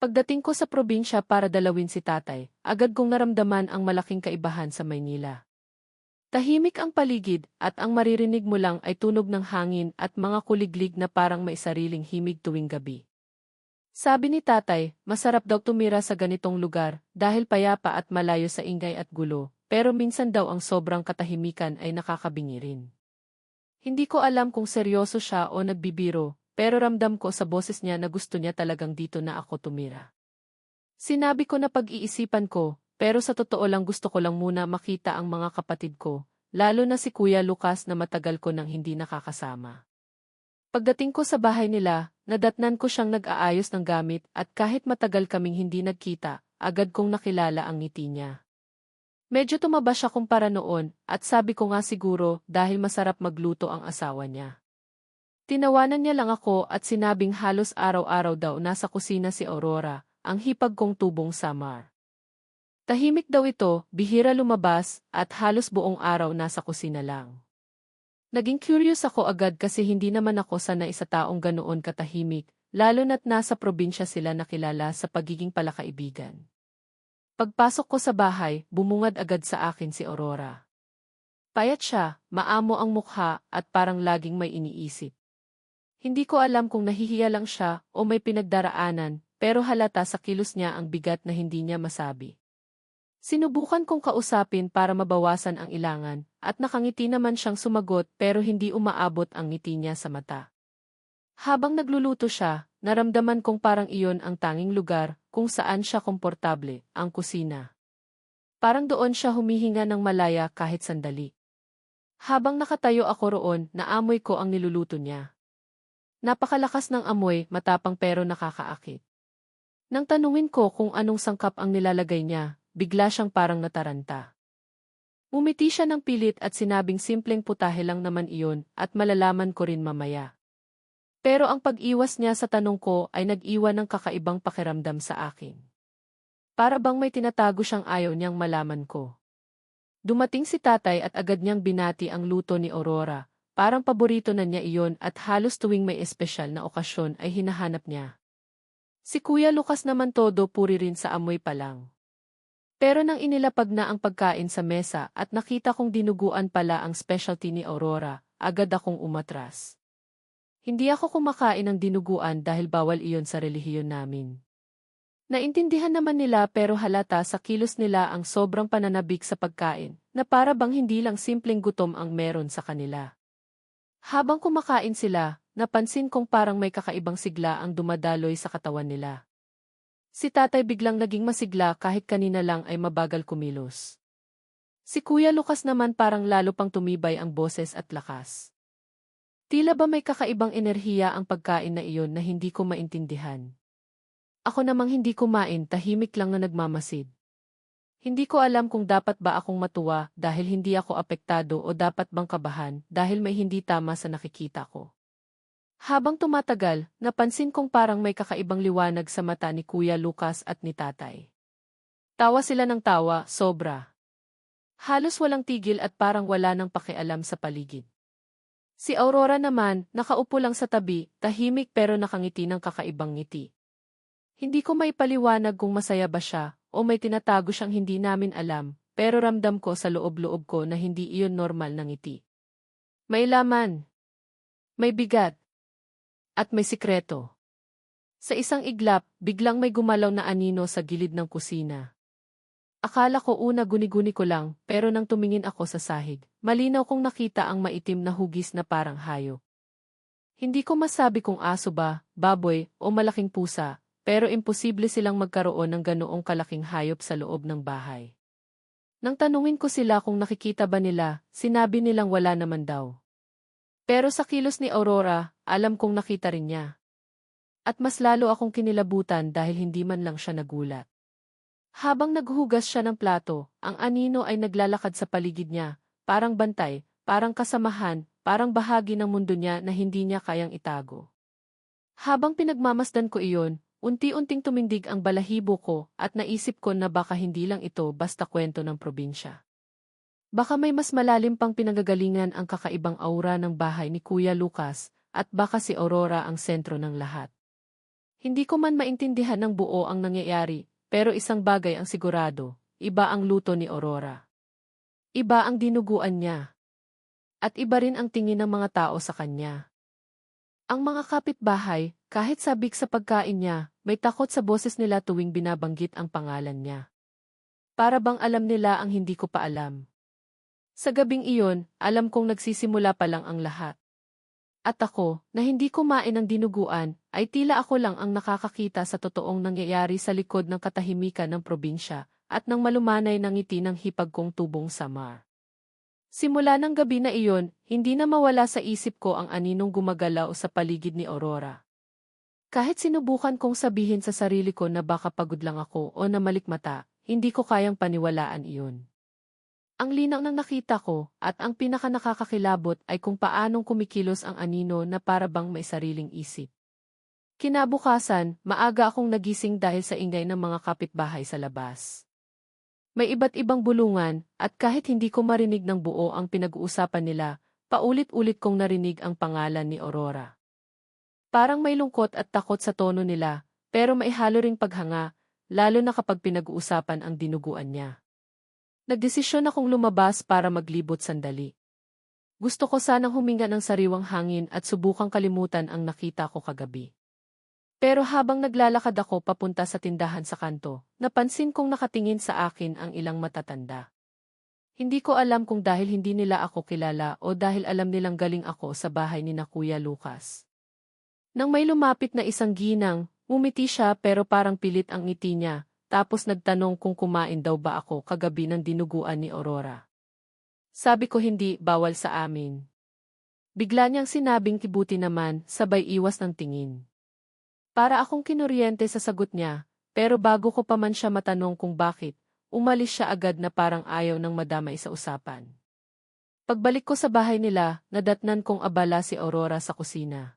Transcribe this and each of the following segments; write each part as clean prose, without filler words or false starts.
Pagdating ko sa probinsya para dalawin si tatay, agad kong naramdaman ang malaking kaibahan sa Maynila. Tahimik ang paligid at ang maririnig mo lang ay tunog ng hangin at mga kuliglig na parang may sariling himig tuwing gabi. Sabi ni tatay, masarap daw tumira sa ganitong lugar dahil payapa at malayo sa ingay at gulo, pero minsan daw ang sobrang katahimikan ay nakakabingi rin. Hindi ko alam kung seryoso siya o nagbibiro, pero ramdam ko sa boses niya na gusto niya talagang dito na ako tumira. Sinabi ko na pag-iisipan ko, pero sa totoo lang gusto ko lang muna makita ang mga kapatid ko, lalo na si Kuya Lucas na matagal ko nang hindi nakakasama. Pagdating ko sa bahay nila, nadatnan ko siyang nag-aayos ng gamit at kahit matagal kaming hindi nagkita, agad kong nakilala ang ngiti niya. Medyo tumaba siya kumpara noon at sabi ko nga siguro dahil masarap magluto ang asawa niya. Tinawanan niya lang ako at sinabing halos araw-araw daw nasa kusina si Aurora, ang hipag kong tubong Samar. Tahimik daw ito, bihira lumabas at halos buong araw nasa kusina lang. Naging curious ako agad kasi hindi naman ako sanay sa taong ganoon katahimik, lalo na't nasa probinsya sila nakilala sa pagiging palakaibigan. Pagpasok ko sa bahay, bumungad agad sa akin si Aurora. Payat siya, maamo ang mukha at parang laging may iniisip. Hindi ko alam kung nahihiya lang siya o may pinagdaraanan, pero halata sa kilos niya ang bigat na hindi niya masabi. Sinubukan kong kausapin para mabawasan ang ilangan, at nakangiti naman siyang sumagot pero hindi umaabot ang ngiti niya sa mata. Habang nagluluto siya, naramdaman kong parang iyon ang tanging lugar kung saan siya komportable, ang kusina. Parang doon siya humihinga ng malaya kahit sandali. Habang nakatayo ako roon, naamoy ko ang niluluto niya. Napakalakas ng amoy, matapang pero nakakaakit. Nang tanungin ko kung anong sangkap ang nilalagay niya, bigla siyang parang nataranta. Umiti siya ng pilit at sinabing simpleng putahe lang naman iyon at malalaman ko rin mamaya. Pero ang pag-iwas niya sa tanong ko ay nag-iwan ng kakaibang pakiramdam sa akin. Para bang may tinatago siyang ayaw niyang malaman ko. Dumating si tatay at agad niyang binati ang luto ni Aurora, parang paborito na niya iyon at halos tuwing may espesyal na okasyon ay hinahanap niya. Si Kuya Lucas naman todo puri rin sa amoy pa lang. Pero nang inilapag na ang pagkain sa mesa at nakita kong dinuguan pala ang specialty ni Aurora, agad akong umatras. Hindi ako kumakain ng dinuguan dahil bawal iyon sa relihiyon namin. Naintindihan naman nila pero halata sa kilos nila ang sobrang pananabik sa pagkain, na para bang hindi lang simpleng gutom ang meron sa kanila. Habang kumakain sila, napansin kong parang may kakaibang sigla ang dumadaloy sa katawan nila. Si tatay biglang naging masigla kahit kanina lang ay mabagal kumilos. Si Kuya Lucas naman parang lalo pang tumibay ang boses at lakas. Tila ba may kakaibang enerhiya ang pagkain na iyon na hindi ko maintindihan. Ako namang hindi kumain, tahimik lang na nagmamasid. Hindi ko alam kung dapat ba akong matuwa dahil hindi ako apektado o dapat bang kabahan dahil may hindi tama sa nakikita ko. Habang tumatagal, napansin kong parang may kakaibang liwanag sa mata ni Kuya Lucas at ni tatay. Tawa sila ng tawa, sobra. Halos walang tigil at parang wala nang pakialam sa paligid. Si Aurora naman, nakaupo lang sa tabi, tahimik pero nakangiti ng kakaibang ngiti. Hindi ko maipaliwanag kung masaya ba siya o may tinatago siyang hindi namin alam, pero ramdam ko sa loob-loob ko na hindi iyon normal na ngiti. May laman. May bigat. At may sikreto. Sa isang iglap, biglang may gumalaw na anino sa gilid ng kusina. Akala ko una guni-guni ko lang, pero nang tumingin ako sa sahig, malinaw kong nakita ang maitim na hugis na parang hayop. Hindi ko masabi kung aso ba, baboy, o malaking pusa, pero imposible silang magkaroon ng ganoong kalaking hayop sa loob ng bahay. Nang tanungin ko sila kung nakikita ba nila, sinabi nilang wala naman daw. Pero sa kilos ni Aurora, alam kong nakita rin niya. At mas lalo akong kinilabutan dahil hindi man lang siya nagulat. Habang naghuhugas siya ng plato, ang anino ay naglalakad sa paligid niya, parang bantay, parang kasamahan, parang bahagi ng mundo niya na hindi niya kayang itago. Habang pinagmamasdan ko iyon, unti-unting tumindig ang balahibo ko at naisip ko na baka hindi lang ito basta kwento ng probinsya. Baka may mas malalim pang pinagagalingan ang kakaibang aura ng bahay ni Kuya Lucas, at baka si Aurora ang sentro ng lahat. Hindi ko man maintindihan ng buo ang nangyayari, pero isang bagay ang sigurado, iba ang luto ni Aurora. Iba ang dinuguan niya. At iba rin ang tingin ng mga tao sa kanya. Ang mga kapitbahay, kahit sabik sa pagkain niya, may takot sa boses nila tuwing binabanggit ang pangalan niya. Para bang alam nila ang hindi ko pa alam. Sa gabing iyon, alam kong nagsisimula pa lang ang lahat. At ako, na hindi kumain ng dinuguan, ay tila ako lang ang nakakakita sa totoong nangyayari sa likod ng katahimikan ng probinsya, at ng malumanay ng ngiti ng hipag kong tubong samar. Simula ng gabi na iyon, hindi na mawala sa isip ko ang aninong gumagalaw sa paligid ni Aurora. Kahit sinubukan kong sabihin sa sarili ko na baka pagod lang ako o na malikmata, hindi ko kayang paniwalaan iyon. Ang linaw ng nakita ko at ang pinakanakakakilabot ay kung paanong kumikilos ang anino na para bang may sariling isip. Kinabukasan, maaga akong nagising dahil sa ingay ng mga kapitbahay sa labas. May iba't ibang bulungan, at kahit hindi ko marinig ng buo ang pinag-uusapan nila, paulit-ulit kong narinig ang pangalan ni Aurora. Parang may lungkot at takot sa tono nila, pero may halo ring paghanga, lalo na kapag pinag-uusapan ang dinuguan niya. Nagdesisyon akong lumabas para maglibot sandali. Gusto ko sanang huminga ng sariwang hangin at subukang kalimutan ang nakita ko kagabi. Pero habang naglalakad ako papunta sa tindahan sa kanto, napansin kong nakatingin sa akin ang ilang matatanda. Hindi ko alam kung dahil hindi nila ako kilala o dahil alam nilang galing ako sa bahay ni na Kuya Lucas. Nang may lumapit na isang ginang, umiti siya pero parang pilit ang ngiti niya, tapos nagtanong kung kumain daw ba ako kagabi ng dinuguan ni Aurora. Sabi ko hindi, bawal sa amin. Bigla niyang sinabing kibuti naman, sabay iwas ng tingin. Para akong kinuryente sa sagot niya, pero bago ko pa man siya matanong kung bakit, umalis siya agad na parang ayaw ng madamay sa usapan. Pagbalik ko sa bahay nila, nadatnan kong abala si Aurora sa kusina.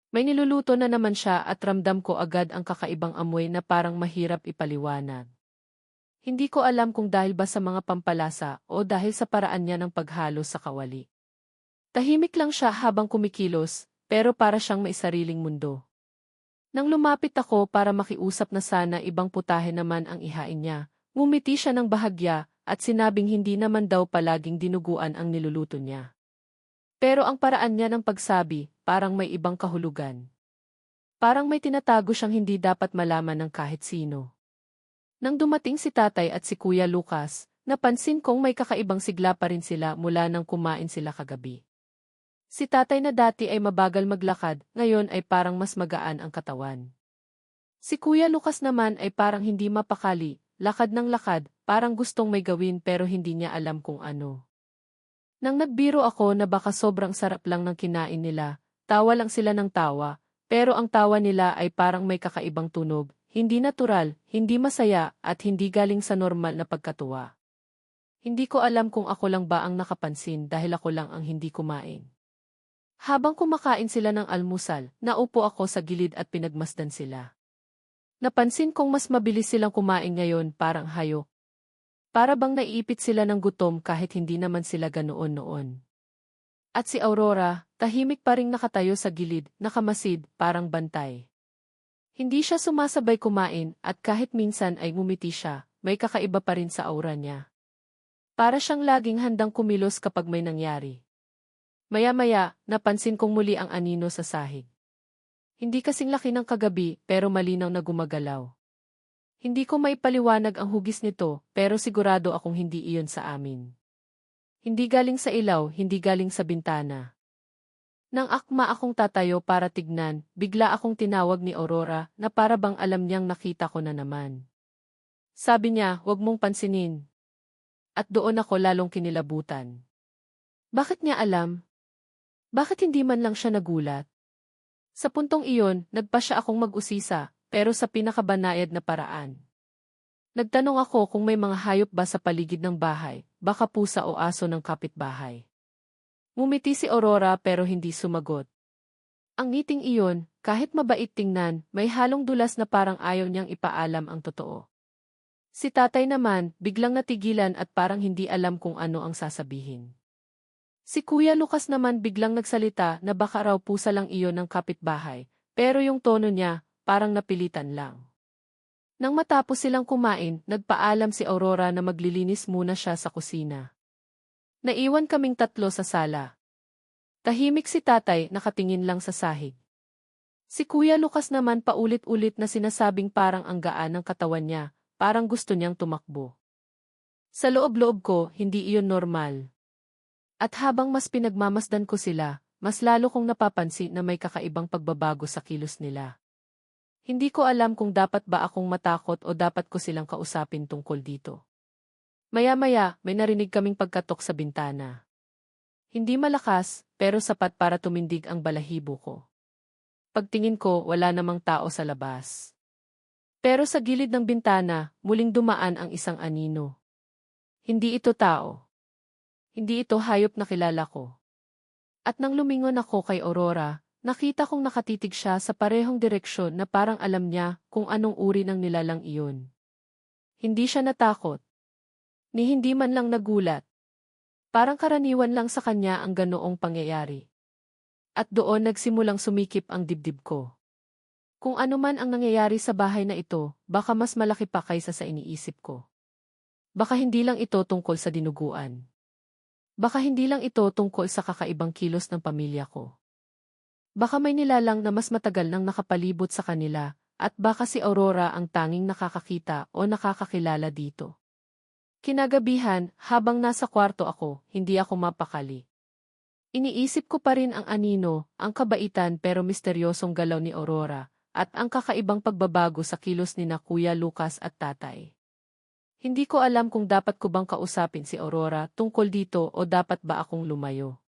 May niluluto na naman siya at ramdam ko agad ang kakaibang amoy na parang mahirap ipaliwanag. Hindi ko alam kung dahil ba sa mga pampalasa o dahil sa paraan niya ng paghalo sa kawali. Tahimik lang siya habang kumikilos, pero para siyang may sariling mundo. Nang lumapit ako para makiusap na sana ibang putahe naman ang ihain niya, ngumiti siya ng bahagya at sinabing hindi naman daw palaging dinuguan ang niluluto niya. Pero ang paraan niya ng pagsabi, parang may ibang kahulugan. Parang may tinatago siyang hindi dapat malaman ng kahit sino. Nang dumating si tatay at si Kuya Lucas, napansin kong may kakaibang sigla pa rin sila mula nang kumain sila kagabi. Si tatay na dati ay mabagal maglakad, ngayon ay parang mas magaan ang katawan. Si Kuya Lucas naman ay parang hindi mapakali, lakad ng lakad, parang gustong may gawin pero hindi niya alam kung ano. Nang nagbiro ako na baka sobrang sarap lang ng kinain nila, tawa lang sila ng tawa, pero ang tawa nila ay parang may kakaibang tunog, hindi natural, hindi masaya, at hindi galing sa normal na pagkatuwa. Hindi ko alam kung ako lang ba ang nakapansin dahil ako lang ang hindi kumain. Habang kumakain sila ng almusal, naupo ako sa gilid at pinagmasdan sila. Napansin kong mas mabilis silang kumain ngayon parang hayop. Para bang naiipit sila ng gutom kahit hindi naman sila ganoon noon. At si Aurora, tahimik pa ring nakatayo sa gilid, nakamasid, parang bantay. Hindi siya sumasabay kumain at kahit minsan ay ngumiti siya, may kakaiba pa rin sa aura niya. Para siyang laging handang kumilos kapag may nangyari. Maya-maya, napansin kong muli ang anino sa sahig. Hindi kasing laki ng kagabi, pero malinaw na gumagalaw. Hindi ko maipaliwanag ang hugis nito, pero sigurado akong hindi iyon sa amin. Hindi galing sa ilaw, hindi galing sa bintana. Nang akma akong tatayo para tignan, bigla akong tinawag ni Aurora na para bang alam niyang nakita ko na naman. Sabi niya, "Huwag mong pansinin." At doon ako lalong kinilabutan. Bakit niya alam? Bakit hindi man lang siya nagulat? Sa puntong iyon, nagpa siya akong mag-usisa, pero sa pinakabanayad na paraan. Nagtanong ako kung may mga hayop ba sa paligid ng bahay, baka pusa o aso ng kapitbahay. Ngumiti si Aurora pero hindi sumagot. Ang ngiting iyon, kahit mabait tingnan, may halong dulas na parang ayaw niyang ipaalam ang totoo. Si tatay naman, biglang natigilan at parang hindi alam kung ano ang sasabihin. Si Kuya Lucas naman biglang nagsalita na baka raw pusa lang iyon ng kapitbahay, pero yung tono niya, parang napilitan lang. Nang matapos silang kumain, nagpaalam si Aurora na maglilinis muna siya sa kusina. Naiwan kaming tatlo sa sala. Tahimik si tatay, nakatingin lang sa sahig. Si Kuya Lucas naman paulit-ulit na sinasabing parang ang gaan ng katawan niya, parang gusto niyang tumakbo. Sa loob-loob ko, hindi iyon normal. At habang mas pinagmamasdan ko sila, mas lalo kong napapansin na may kakaibang pagbabago sa kilos nila. Hindi ko alam kung dapat ba akong matakot o dapat ko silang kausapin tungkol dito. Maya-maya, may narinig kaming pagkatok sa bintana. Hindi malakas, pero sapat para tumindig ang balahibo ko. Pagtingin ko, wala namang tao sa labas. Pero sa gilid ng bintana, muling dumaan ang isang anino. Hindi ito tao. Hindi ito hayop na kilala ko. At nang lumingon ako kay Aurora, nakita kong nakatitig siya sa parehong direksyon na parang alam niya kung anong uri ng nilalang iyon. Hindi siya natakot. Ni hindi man lang nagulat. Parang karaniwan lang sa kanya ang ganoong pangyayari. At doon nagsimulang sumikip ang dibdib ko. Kung ano man ang nangyayari sa bahay na ito, baka mas malaki pa kaysa sa iniisip ko. Baka hindi lang ito tungkol sa dinuguan. Baka hindi lang ito tungkol sa kakaibang kilos ng pamilya ko. Baka may nilalang na mas matagal nang nakapalibot sa kanila, at baka si Aurora ang tanging nakakakita o nakakakilala dito. Kinagabihan, habang nasa kwarto ako, hindi ako mapakali. Iniisip ko pa rin ang anino, ang kabaitan pero misteryosong galaw ni Aurora, at ang kakaibang pagbabago sa kilos ni na Kuya Lucas at tatay. Hindi ko alam kung dapat ko bang kausapin si Aurora tungkol dito o dapat ba akong lumayo.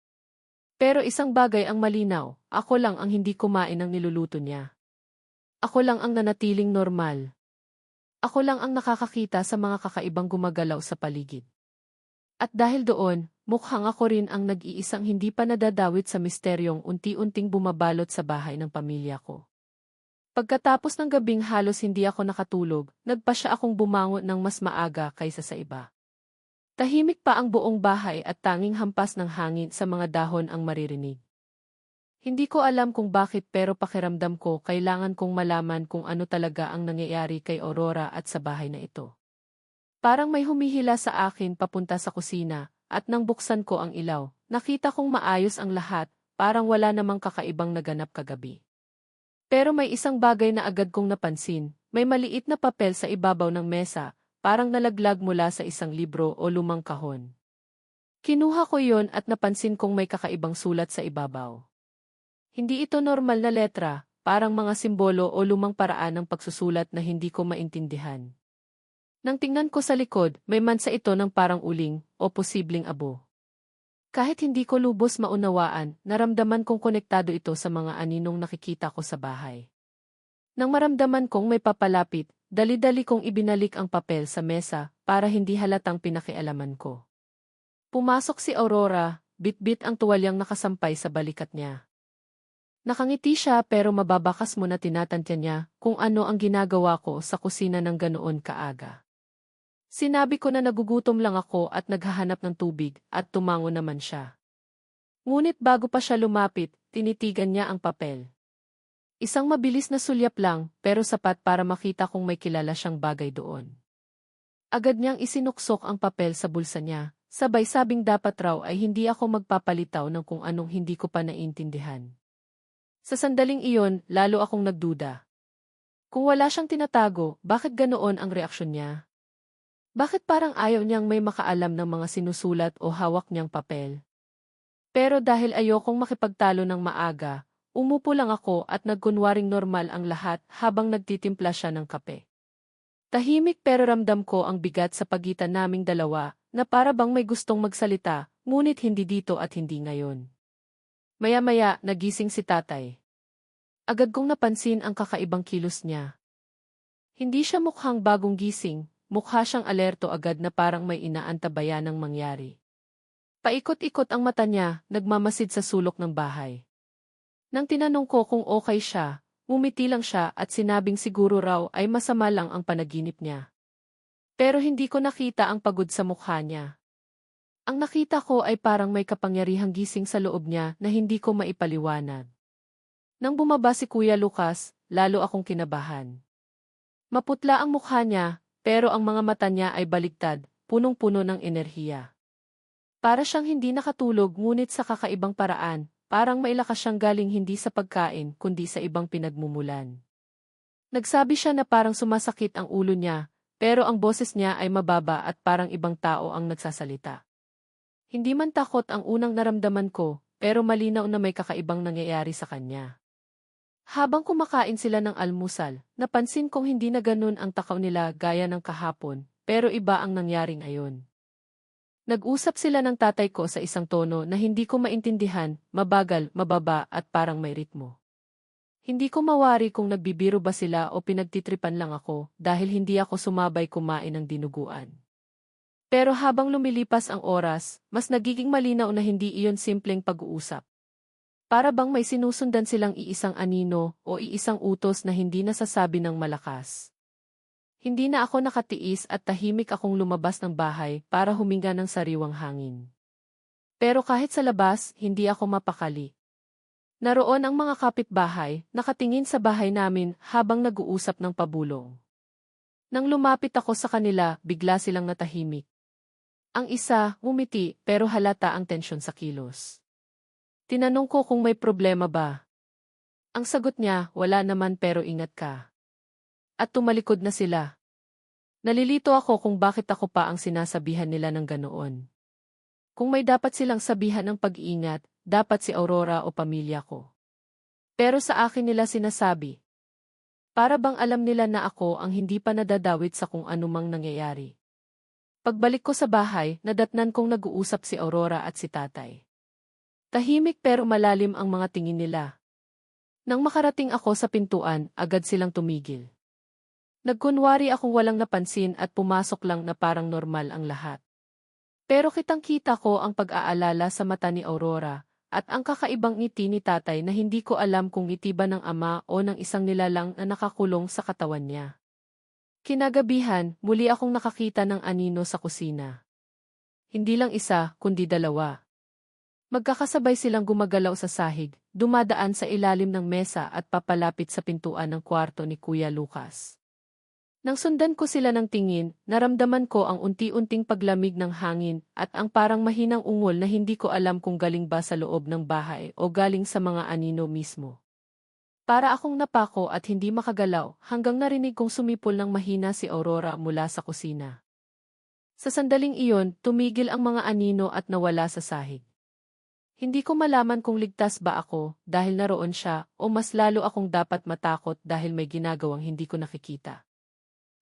Pero isang bagay ang malinaw, ako lang ang hindi kumain ng niluluto niya. Ako lang ang nanatiling normal. Ako lang ang nakakakita sa mga kakaibang gumagalaw sa paligid. At dahil doon, mukhang ako rin ang nag-iisang hindi pa nadadawit sa misteryong unti-unting bumabalot sa bahay ng pamilya ko. Pagkatapos ng gabing halos hindi ako nakatulog, nagpasya akong bumangon ng mas maaga kaysa sa iba. Tahimik pa ang buong bahay at tanging hampas ng hangin sa mga dahon ang maririnig. Hindi ko alam kung bakit pero pakiramdam ko kailangan kong malaman kung ano talaga ang nangyayari kay Aurora at sa bahay na ito. Parang may humihila sa akin papunta sa kusina, at nang buksan ko ang ilaw, nakita kong maayos ang lahat, parang wala namang kakaibang naganap kagabi. Pero may isang bagay na agad kong napansin, may maliit na papel sa ibabaw ng mesa, parang nalaglag mula sa isang libro o lumang kahon. Kinuha ko yon at napansin kong may kakaibang sulat sa ibabaw. Hindi ito normal na letra, parang mga simbolo o lumang paraan ng pagsusulat na hindi ko maintindihan. Nang tingnan ko sa likod, may mansa ito ng parang uling o posibleng abo. Kahit hindi ko lubos maunawaan, naramdaman kong konektado ito sa mga aninong nakikita ko sa bahay. Nang maramdaman kong may papalapit, dali-dali kong ibinalik ang papel sa mesa para hindi halatang pinakialaman ko. Pumasok si Aurora, bit-bit ang tuwalyang nakasampay sa balikat niya. Nakangiti siya pero mababakas mo na tinatantya niya kung ano ang ginagawa ko sa kusina ng ganoon kaaga. Sinabi ko na nagugutom lang ako at naghahanap ng tubig at tumango naman siya. Ngunit bago pa siya lumapit, tinitigan niya ang papel. Isang mabilis na sulyap lang pero sapat para makita kung may kilala siyang bagay doon. Agad niyang isinuksok ang papel sa bulsa niya, sabay sabing dapat raw ay hindi ako magpapalitaw ng kung anong hindi ko pa naiintindihan. Sa sandaling iyon, lalo akong nagduda. Kung wala siyang tinatago, bakit ganoon ang reaksyon niya? Bakit parang ayaw niyang may makaalam ng mga sinusulat o hawak niyang papel? Pero dahil ayokong makipagtalo ng maaga, umupo lang ako at nagkunwaring normal ang lahat habang nagtitimpla siya ng kape. Tahimik pero ramdam ko ang bigat sa pagitan naming dalawa na para bang may gustong magsalita, ngunit hindi dito at hindi ngayon. Maya-maya, nagising si tatay. Agad kong napansin ang kakaibang kilos niya. Hindi siya mukhang bagong gising. Mukha siyang alerto agad na parang may inaantabayan ng mangyari. Paikot-ikot ang mata niya, nagmamasid sa sulok ng bahay. Nang tinanong ko kung okay siya, ngumiti lang siya at sinabing siguro raw ay masama lang ang panaginip niya. Pero hindi ko nakita ang pagod sa mukha niya. Ang nakita ko ay parang may kapangyarihang gising sa loob niya na hindi ko maipaliwanag. Nang bumaba si Kuya Lucas, lalo akong kinabahan. Maputla ang mukha niya, pero ang mga mata niya ay baligtad, punong-puno ng enerhiya. Para siyang hindi nakatulog ngunit sa kakaibang paraan, parang mailakas siyang galing hindi sa pagkain kundi sa ibang pinagmumulan. Nagsabi siya na parang sumasakit ang ulo niya, pero ang boses niya ay mababa at parang ibang tao ang nagsasalita. Hindi man takot ang unang naramdaman ko, pero malinaw na may kakaibang nangyayari sa kanya. Habang kumakain sila ng almusal, napansin kong hindi na ganun ang takaw nila gaya ng kahapon, pero iba ang nangyari ngayon. Nag-usap sila ng tatay ko sa isang tono na hindi ko maintindihan, mabagal, mababa at parang may ritmo. Hindi ko mawari kung nagbibiro ba sila o pinagtitripan lang ako dahil hindi ako sumabay kumain ng dinuguan. Pero habang lumilipas ang oras, mas nagiging malinaw na hindi iyon simpleng pag-uusap. Para bang may sinusundan silang iisang anino o iisang utos na hindi nasasabi ng malakas. Hindi na ako nakatiis at tahimik akong lumabas ng bahay para huminga ng sariwang hangin. Pero kahit sa labas, hindi ako mapakali. Naroon ang mga kapitbahay, nakatingin sa bahay namin habang nag-uusap ng pabulong. Nang lumapit ako sa kanila, bigla silang natahimik. Ang isa, ngumiti, pero halata ang tensyon sa kilos. Tinanong ko kung may problema ba. Ang sagot niya, wala naman pero ingat ka. At tumalikod na sila. Nalilito ako kung bakit ako pa ang sinasabihan nila ng ganoon. Kung may dapat silang sabihan ng pag-iingat, dapat si Aurora o pamilya ko. Pero sa akin nila sinasabi. Para bang alam nila na ako ang hindi pa nadadawit sa kung anumang nangyayari. Pagbalik ko sa bahay, nadatnan kong nag-uusap si Aurora at si tatay. Tahimik pero malalim ang mga tingin nila. Nang makarating ako sa pintuan, agad silang tumigil. Nagkunwari akong walang napansin at pumasok lang na parang normal ang lahat. Pero kitang-kita ko ang pag-aalala sa mata ni Aurora at ang kakaibang ngiti ni tatay na hindi ko alam kung ngiti ba ng ama o ng isang nilalang na nakakulong sa katawan niya. Kinagabihan, muli akong nakakita ng anino sa kusina. Hindi lang isa, kundi dalawa. Magkakasabay silang gumagalaw sa sahig, dumadaan sa ilalim ng mesa at papalapit sa pintuan ng kwarto ni Kuya Lucas. Nang sundan ko sila ng tingin, naramdaman ko ang unti-unting paglamig ng hangin at ang parang mahinang ungol na hindi ko alam kung galing ba sa loob ng bahay o galing sa mga anino mismo. Para akong napako at hindi makagalaw hanggang narinig kong sumipol ng mahina si Aurora mula sa kusina. Sa sandaling iyon, tumigil ang mga anino at nawala sa sahig. Hindi ko malaman kung ligtas ba ako dahil naroon siya o mas lalo akong dapat matakot dahil may ginagawang hindi ko nakikita.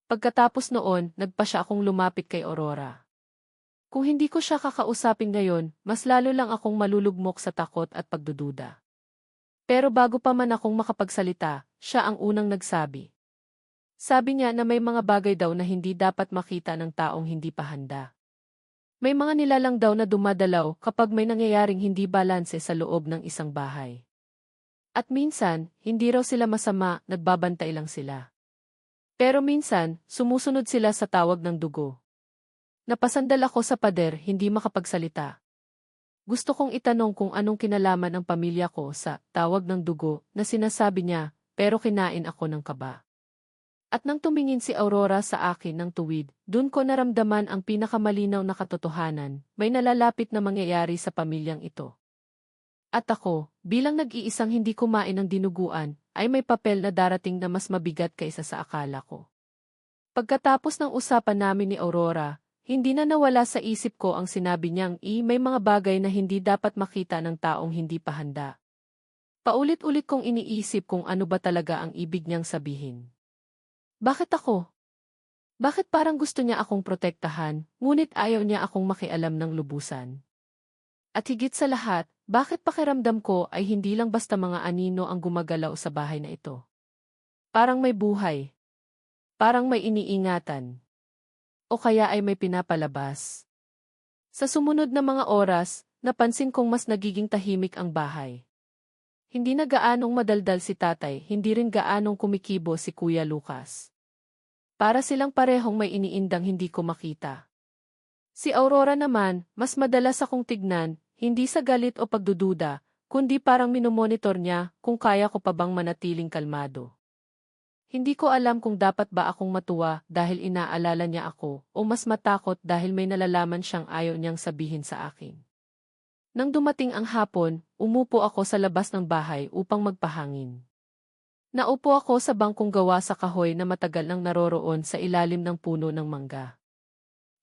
Pagkatapos noon, nagpa siya akong lumapit kay Aurora. Kung hindi ko siya kakausapin ngayon, mas lalo lang akong malulugmok sa takot at pagdududa. Pero bago pa man akong makapagsalita, siya ang unang nagsabi. Sabi niya na may mga bagay daw na hindi dapat makita ng taong hindi pa handa. May mga nilalang daw na dumadalaw kapag may nangyayaring hindi balanse sa loob ng isang bahay. At minsan, hindi raw sila masama, nagbabantay lang sila. Pero minsan, sumusunod sila sa tawag ng dugo. Napasandal ako sa pader, hindi makapagsalita. Gusto kong itanong kung anong kinalaman ng pamilya ko sa tawag ng dugo na sinasabi niya, pero kinain ako ng kaba. At nang tumingin si Aurora sa akin ng tuwid, dun ko naramdaman ang pinakamalinaw na katotohanan, may nalalapit na mangyayari sa pamilyang ito. At ako, bilang nag-iisang hindi kumain ng dinuguan, ay may papel na darating na mas mabigat kaysa sa akala ko. Pagkatapos ng usapan namin ni Aurora, hindi na nawala sa isip ko ang sinabi niyang may mga bagay na hindi dapat makita ng taong hindi pa handa. Paulit-ulit kong iniisip kung ano ba talaga ang ibig niyang sabihin. Bakit ako? Bakit parang gusto niya akong protektahan, ngunit ayaw niya akong makialam ng lubusan? At higit sa lahat, bakit pakiramdam ko ay hindi lang basta mga anino ang gumagalaw sa bahay na ito? Parang may buhay. Parang may iniingatan. O kaya ay may pinapalabas. Sa sumunod na mga oras, napansin kong mas nagiging tahimik ang bahay. Hindi na gaanong madaldal si tatay, hindi rin gaanong kumikibo si Kuya Lucas. Para silang parehong may iniindang hindi ko makita. Si Aurora naman, mas madalas akong tignan, hindi sa galit o pagdududa, kundi parang minomonitor niya kung kaya ko pa bang manatiling kalmado. Hindi ko alam kung dapat ba akong matuwa dahil inaalala niya ako o mas matakot dahil may nalalaman siyang ayaw niyang sabihin sa akin. Nang dumating ang hapon, umupo ako sa labas ng bahay upang magpahangin. Naupo ako sa bangkong gawa sa kahoy na matagal nang naroroon sa ilalim ng puno ng mangga.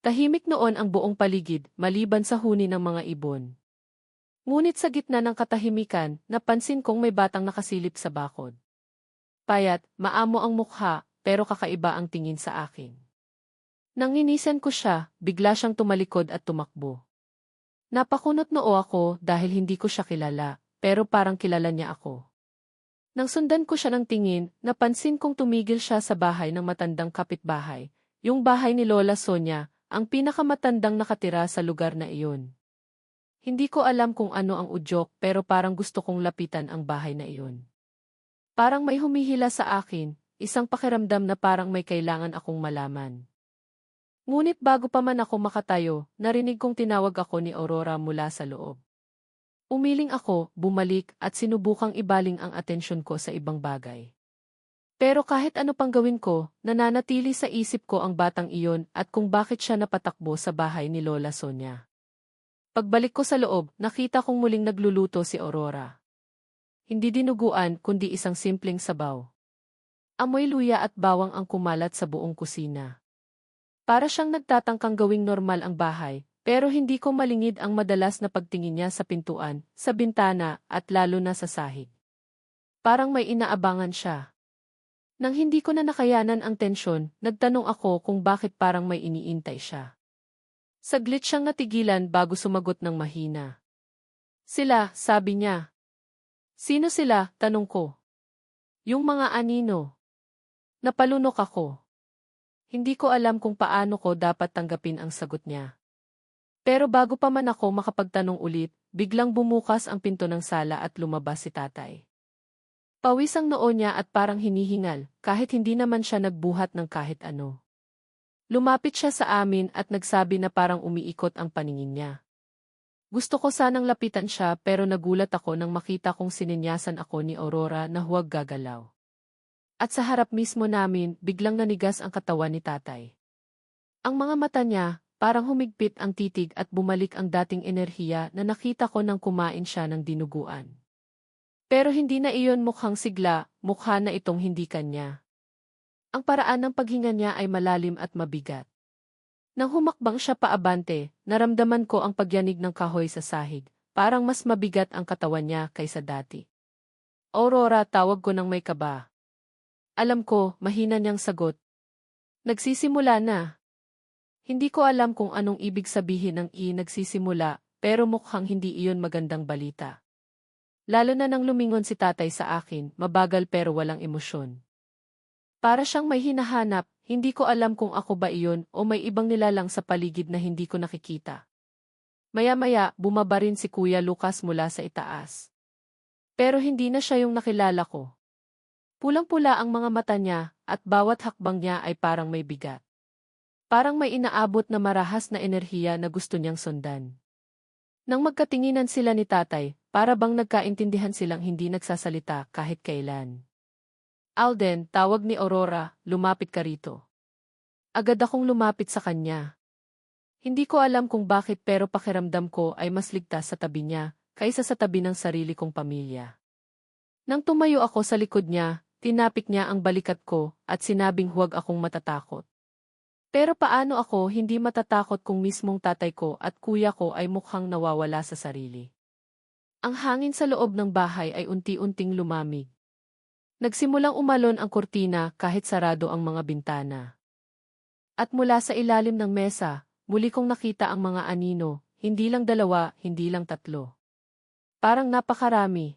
Tahimik noon ang buong paligid, maliban sa huni ng mga ibon. Ngunit sa gitna ng katahimikan, napansin kong may batang nakasilip sa bakod. Payat, maamo ang mukha, pero kakaiba ang tingin sa akin. Nang ninisan ko siya, bigla siyang tumalikod at tumakbo. Napakunot noo ako dahil hindi ko siya kilala, pero parang kilala niya ako. Nang sundan ko siya ng tingin, napansin kong tumigil siya sa bahay ng matandang kapitbahay, yung bahay ni Lola Sonia, ang pinakamatandang nakatira sa lugar na iyon. Hindi ko alam kung ano ang udyok pero parang gusto kong lapitan ang bahay na iyon. Parang may humihila sa akin, isang pakiramdam na parang may kailangan akong malaman. Ngunit bago pa man ako makatayo, narinig kong tinawag ako ni Aurora mula sa loob. Umiling ako, bumalik, at sinubukang ibaling ang atensyon ko sa ibang bagay. Pero kahit ano pang gawin ko, nananatili sa isip ko ang batang iyon at kung bakit siya napatakbo sa bahay ni Lola Sonia. Pagbalik ko sa loob, nakita kong muling nagluluto si Aurora. Hindi dinuguan kundi isang simpleng sabaw. Amoy luya at bawang ang kumalat sa buong kusina. Para siyang nagtatangkang gawing normal ang bahay, pero hindi ko malingid ang madalas na pagtingin niya sa pintuan, sa bintana, at lalo na sa sahig. Parang may inaabangan siya. Nang hindi ko na nakayanan ang tensyon, nagtanong ako kung bakit parang may iniintay siya. Saglit siyang natigilan bago sumagot ng mahina. Sila, sabi niya. Sino sila, tanong ko. Yung mga anino. Napalunok ako. Hindi ko alam kung paano ko dapat tanggapin ang sagot niya. Pero bago pa man ako makapagtanong ulit, biglang bumukas ang pinto ng sala at lumabas si tatay. Pawis ang noo niya at parang hinihingal, kahit hindi naman siya nagbuhat ng kahit ano. Lumapit siya sa amin at nagsabi na parang umiikot ang paningin niya. Gusto ko sanang lapitan siya pero nagulat ako nang makita kong sininyasan ako ni Aurora na huwag gagalaw. At sa harap mismo namin, biglang nanigas ang katawan ni tatay. Ang mga mata niya, parang humigpit ang titig at bumalik ang dating enerhiya na nakita ko nang kumain siya ng dinuguan. Pero hindi na iyon mukhang sigla, mukha na itong hindi kanya. Ang paraan ng paghinga niya ay malalim at mabigat. Nang humakbang siya paabante, naramdaman ko ang pagyanig ng kahoy sa sahig, parang mas mabigat ang katawan niya kaysa dati. Aurora, tawag ko ng may kaba. Alam ko, mahina niyang sagot. Nagsisimula na. Hindi ko alam kung anong ibig sabihin ng nagsisimula, pero mukhang hindi iyon magandang balita. Lalo na nang lumingon si tatay sa akin, mabagal pero walang emosyon. Para siyang may hinahanap, hindi ko alam kung ako ba iyon o may ibang nilalang sa paligid na hindi ko nakikita. Maya-maya, bumaba rin si Kuya Lucas mula sa itaas. Pero hindi na siya yung nakilala ko. Pulang-pula ang mga mata niya at bawat hakbang niya ay parang may bigat. Parang may inaabot na marahas na enerhiya na gusto niyang sundan. Nang magkatinginan sila ni tatay, para bang nagkaintindihan silang hindi nagsasalita kahit kailan. Alden, tawag ni Aurora, lumapit ka rito. Agad akong lumapit sa kanya. Hindi ko alam kung bakit pero pakiramdam ko ay mas ligtas sa tabi niya, kaysa sa tabi ng sarili kong pamilya. Nang tumayo ako sa likod niya, tinapik niya ang balikat ko at sinabing huwag akong matatakot. Pero paano ako hindi matatakot kung mismong tatay ko at kuya ko ay mukhang nawawala sa sarili? Ang hangin sa loob ng bahay ay unti-unting lumamig. Nagsimulang umalon ang kurtina kahit sarado ang mga bintana. At mula sa ilalim ng mesa, muli kong nakita ang mga anino, hindi lang 2, hindi lang 3. Parang napakarami.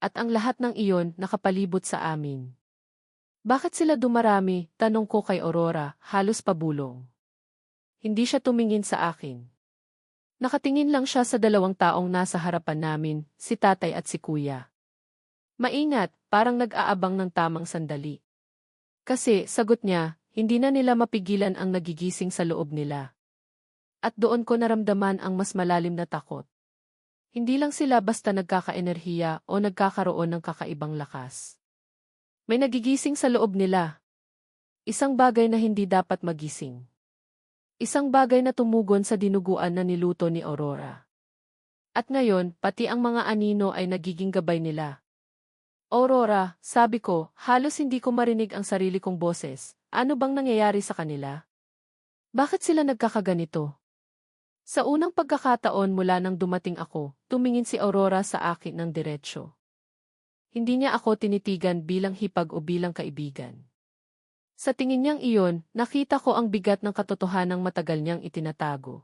At ang lahat ng iyon nakapalibot sa amin. Bakit sila dumarami? Tanong ko kay Aurora, halos pabulong. Hindi siya tumingin sa akin. Nakatingin lang siya sa 2 taong nasa harapan namin, si tatay at si kuya. Maingat, parang nag-aabang ng tamang sandali. Kasi, sagot niya, hindi na nila mapigilan ang nagigising sa loob nila. At doon ko naramdaman ang mas malalim na takot. Hindi lang sila basta nagkaka-enerhiya o nagkakaroon ng kakaibang lakas. May nagigising sa loob nila. Isang bagay na hindi dapat magising. Isang bagay na tumugon sa dinuguan na niluto ni Aurora. At ngayon, pati ang mga anino ay nagiging gabay nila. Aurora, sabi ko, halos hindi ko marinig ang sarili kong boses. Ano bang nangyayari sa kanila? Bakit sila nagkakaganito? Sa unang pagkakataon mula nang dumating ako, tumingin si Aurora sa akin ng diretsyo. Hindi niya ako tinitigan bilang hipag o bilang kaibigan. Sa tingin niyang iyon, nakita ko ang bigat ng katotohanang matagal niyang itinatago.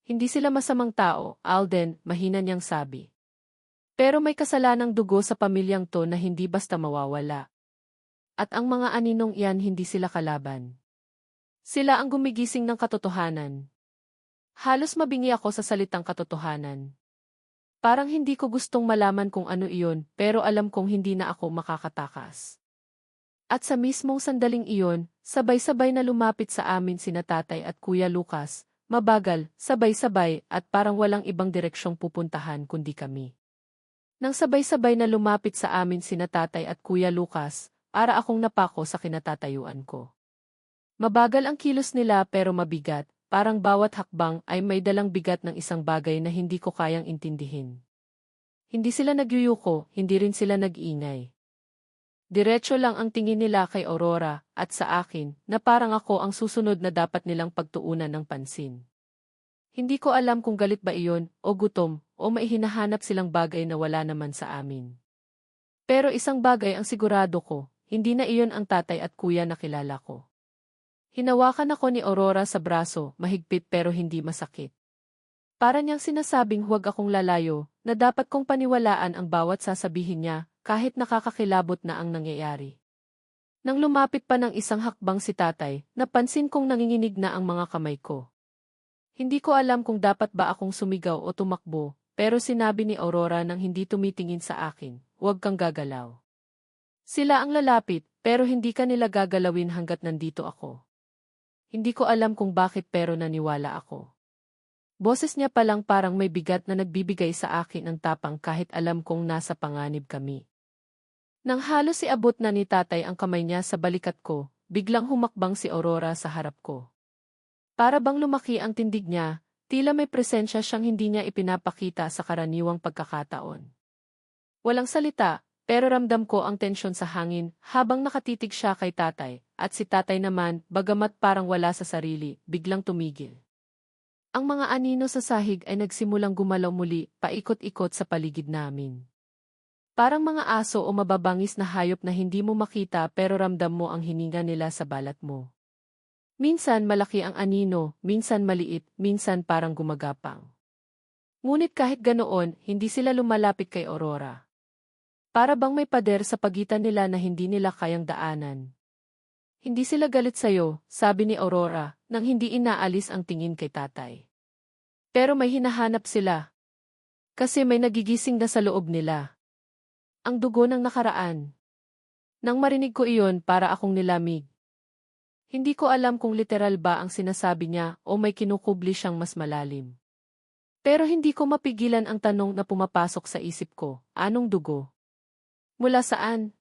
Hindi sila masamang tao, Alden, mahina niyang sabi. Pero may kasalanang dugo sa pamilyang to na hindi basta mawawala. At ang mga aninong iyan hindi sila kalaban. Sila ang gumigising ng katotohanan. Halos mabingi ako sa salitang katotohanan. Parang hindi ko gustong malaman kung ano iyon, pero alam kong hindi na ako makakatakas. At sa mismong sandaling iyon, sabay-sabay na lumapit sa amin sina Tatay at Kuya Lucas, mabagal, sabay-sabay at parang walang ibang direksyong pupuntahan kundi kami. Nang sabay-sabay na lumapit sa amin sina Tatay at Kuya Lucas, para akong napako sa kinatatayuan ko. Mabagal ang kilos nila pero mabigat, parang bawat hakbang ay may dalang bigat ng isang bagay na hindi ko kayang intindihin. Hindi sila nagyuyuko, hindi rin sila nag-ingay. Diretso lang ang tingin nila kay Aurora at sa akin na parang ako ang susunod na dapat nilang pagtuunan ng pansin. Hindi ko alam kung galit ba iyon, o gutom, o may hinahanap silang bagay na wala naman sa amin. Pero isang bagay ang sigurado ko, hindi na iyon ang tatay at kuya na kilala ko. Hinawakan ako ni Aurora sa braso, mahigpit pero hindi masakit. Para niyang sinasabing huwag akong lalayo, na dapat kong paniwalaan ang bawat sasabihin niya, kahit nakakakilabot na ang nangyayari. Nang lumapit pa ng isang hakbang si tatay, napansin kong nanginginig na ang mga kamay ko. Hindi ko alam kung dapat ba akong sumigaw o tumakbo, pero sinabi ni Aurora nang hindi tumitingin sa akin, huwag kang gagalaw. Sila ang lalapit, pero hindi ka nila gagalawin hanggat nandito ako. Hindi ko alam kung bakit pero naniwala ako. Boses niya palang parang may bigat na nagbibigay sa akin ng tapang kahit alam kong nasa panganib kami. Nang halos iabot na ni tatay ang kamay niya sa balikat ko, biglang humakbang si Aurora sa harap ko. Para bang lumaki ang tindig niya, tila may presensya siyang hindi niya ipinapakita sa karaniwang pagkakataon. Walang salita, pero ramdam ko ang tensyon sa hangin habang nakatitig siya kay tatay, at si tatay naman, bagamat parang wala sa sarili, biglang tumigil. Ang mga anino sa sahig ay nagsimulang gumalaw muli, paikot-ikot sa paligid namin. Parang mga aso o mababangis na hayop na hindi mo makita pero ramdam mo ang hininga nila sa balat mo. Minsan malaki ang anino, minsan maliit, minsan parang gumagapang. Ngunit kahit ganoon, hindi sila lumalapit kay Aurora. Para bang may pader sa pagitan nila na hindi nila kayang daanan. Hindi sila galit sa'yo, sabi ni Aurora, nang hindi inaalis ang tingin kay tatay. Pero may hinahanap sila. Kasi may nagigising na sa loob nila. Ang dugo ng nakaraan. Nang marinig ko iyon para akong nilamig. Hindi ko alam kung literal ba ang sinasabi niya o may kinukubli siyang mas malalim. Pero hindi ko mapigilan ang tanong na pumapasok sa isip ko, anong dugo? Mula saan?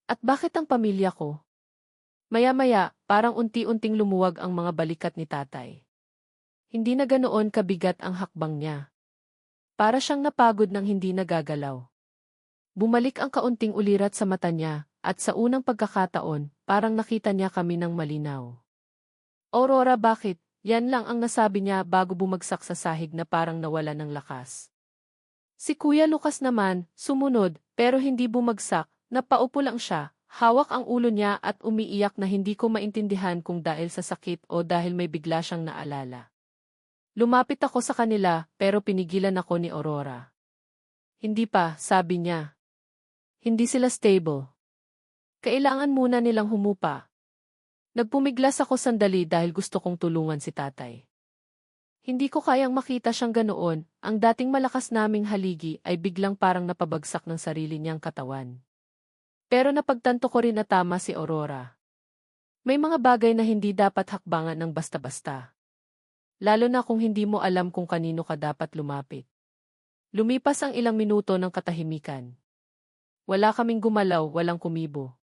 At bakit ang pamilya ko? Maya-maya, parang unti-unting lumuwag ang mga balikat ni tatay. Hindi na ganoon kabigat ang hakbang niya. Para siyang napagod ng hindi nagagalaw. Bumalik ang kaunting ulirat sa mata niya, at sa unang pagkakataon, parang nakita niya kami ng malinaw. Aurora, bakit? Yan lang ang nasabi niya bago bumagsak sa sahig na parang nawala ng lakas. Si Kuya Lucas naman, sumunod, pero hindi bumagsak, napaupo lang siya, hawak ang ulo niya at umiiyak na hindi ko maintindihan kung dahil sa sakit o dahil may bigla siyang naalala. Lumapit ako sa kanila, pero pinigilan ako ni Aurora. Hindi pa, sabi niya. Hindi sila stable. Kailangan muna nilang humupa. Nagpumiglas ako sandali dahil gusto kong tulungan si tatay. Hindi ko kayang makita siyang ganoon, ang dating malakas naming haligi ay biglang parang napabagsak ng sarili niyang katawan. Pero napagtanto ko rin na tama si Aurora. May mga bagay na hindi dapat hakbangan ng basta-basta. Lalo na kung hindi mo alam kung kanino ka dapat lumapit. Lumipas ang ilang minuto ng katahimikan. Wala kaming gumalaw, walang kumibo.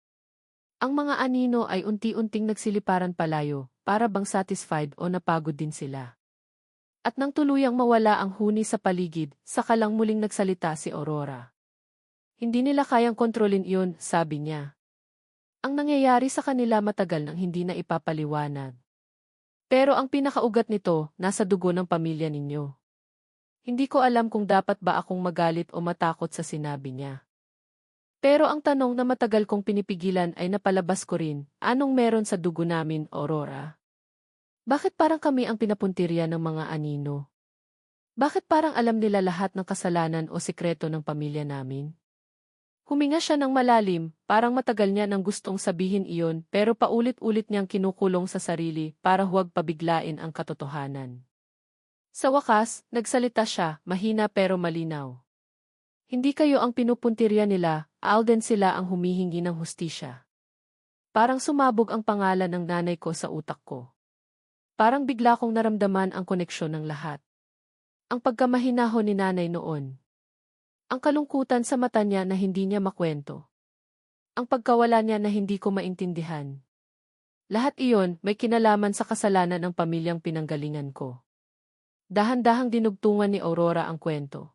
Ang mga anino ay unti-unting nagsiliparan palayo, para bang satisfied o napagod din sila. At nang tuluyang mawala ang huni sa paligid, saka lang muling nagsalita si Aurora. Hindi nila kayang kontrolin iyon, sabi niya. Ang nangyayari sa kanila matagal nang hindi na ipapaliwanag. Pero ang pinakaugat nito, nasa dugo ng pamilya ninyo. Hindi ko alam kung dapat ba akong magalit o matakot sa sinabi niya. Pero ang tanong na matagal kong pinipigilan ay napalabas ko rin, anong meron sa dugo namin, Aurora? Bakit parang kami ang pinapuntirya ng mga anino? Bakit parang alam nila lahat ng kasalanan o sikreto ng pamilya namin? Huminga siya ng malalim, parang matagal niya nang gustong sabihin iyon pero paulit-ulit niyang kinukulong sa sarili para huwag pabiglain ang katotohanan. Sa wakas, nagsalita siya, mahina pero malinaw. Hindi kayo ang pinupuntirya nila, Alden, sila ang humihingi ng hustisya. Parang sumabog ang pangalan ng nanay ko sa utak ko. Parang bigla kong naramdaman ang koneksyon ng lahat. Ang pagkamahinahon ni nanay noon. Ang kalungkutan sa mata niya na hindi niya makwento. Ang pagkawala niya na hindi ko maintindihan. Lahat iyon may kinalaman sa kasalanan ng pamilyang pinanggalingan ko. Dahan-dahang dinugtungan ni Aurora ang kwento.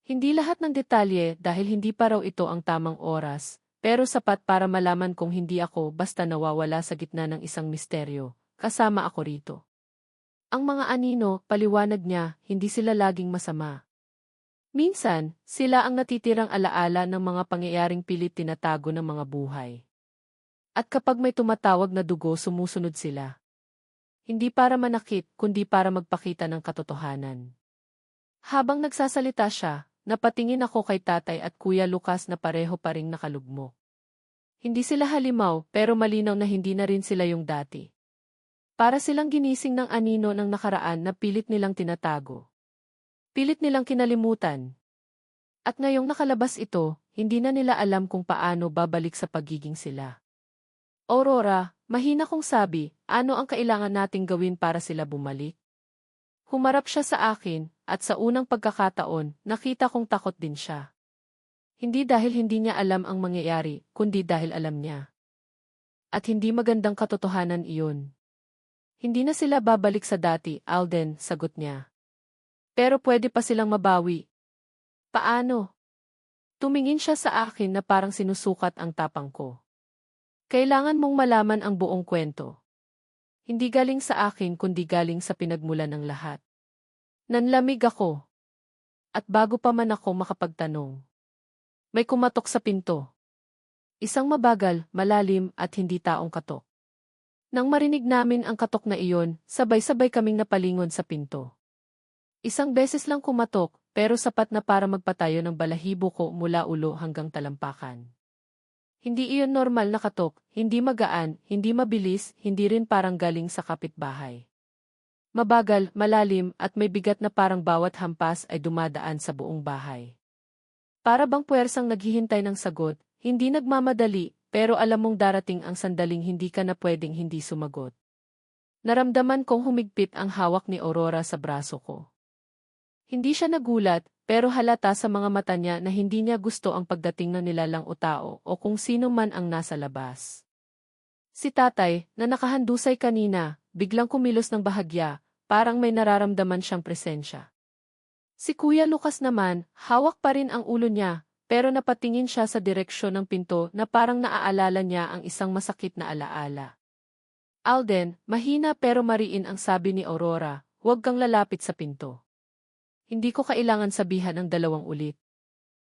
Hindi lahat ng detalye dahil hindi pa raw ito ang tamang oras, pero sapat para malaman kung hindi ako basta nawawala sa gitna ng isang misteryo, kasama ako rito. Ang mga anino, paliwanag niya, hindi sila laging masama. Minsan, sila ang natitirang alaala ng mga pangyayaring pilit tinatago ng mga buhay. At kapag may tumatawag na dugo, sumusunod sila. Hindi para manakit, kundi para magpakita ng katotohanan. Habang nagsasalita siya, napatingin ako kay Tatay at Kuya Lucas na pareho pa ring nakalugmok. Hindi sila halimaw, pero malinaw na hindi na rin sila yung dati. Para silang ginising ng anino ng nakaraan na pilit nilang tinatago. Pilit nilang kinalimutan. At ngayong nakalabas ito, hindi na nila alam kung paano babalik sa pagiging sila. Aurora, mahina kong sabi, ano ang kailangan nating gawin para sila bumalik? Humarap siya sa akin, at sa unang pagkakataon, nakita kong takot din siya. Hindi dahil hindi niya alam ang mangyayari, kundi dahil alam niya. At hindi magandang katotohanan iyon. Hindi na sila babalik sa dati, Alden, sagot niya. Pero pwede pa silang mabawi. Paano? Tumingin siya sa akin na parang sinusukat ang tapang ko. Kailangan mong malaman ang buong kwento. Hindi galing sa akin kundi galing sa pinagmulan ng lahat. Nanlamig ako. At bago pa man ako makapagtanong, may kumatok sa pinto. Isang mabagal, malalim at hindi taong katok. Nang marinig namin ang katok na iyon, sabay-sabay kaming napalingon sa pinto. Isang beses lang kumatok, pero sapat na para magpatayo ng balahibo ko mula ulo hanggang talampakan. Hindi iyon normal na katok, hindi magaan, hindi mabilis, hindi rin parang galing sa kapitbahay. Mabagal, malalim at may bigat na parang bawat hampas ay dumadaan sa buong bahay. Para bang puwersang naghihintay ng sagot, hindi nagmamadali, pero alam mong darating ang sandaling hindi ka na pwedeng hindi sumagot. Naramdaman kong humigpit ang hawak ni Aurora sa braso ko. Hindi siya nagulat, pero halata sa mga mata niya na hindi niya gusto ang pagdating ng nilalang o tao o kung sino man ang nasa labas. Si Tatay, na nakahandusay kanina, biglang kumilos ng bahagya, parang may nararamdaman siyang presensya. Si Kuya Lucas naman, hawak pa rin ang ulo niya, pero napatingin siya sa direksyon ng pinto na parang naaalala niya ang isang masakit na alaala. Alden, mahina pero mariin ang sabi ni Aurora, huwag kang lalapit sa pinto. Hindi ko kailangan sabihan ng dalawang ulit.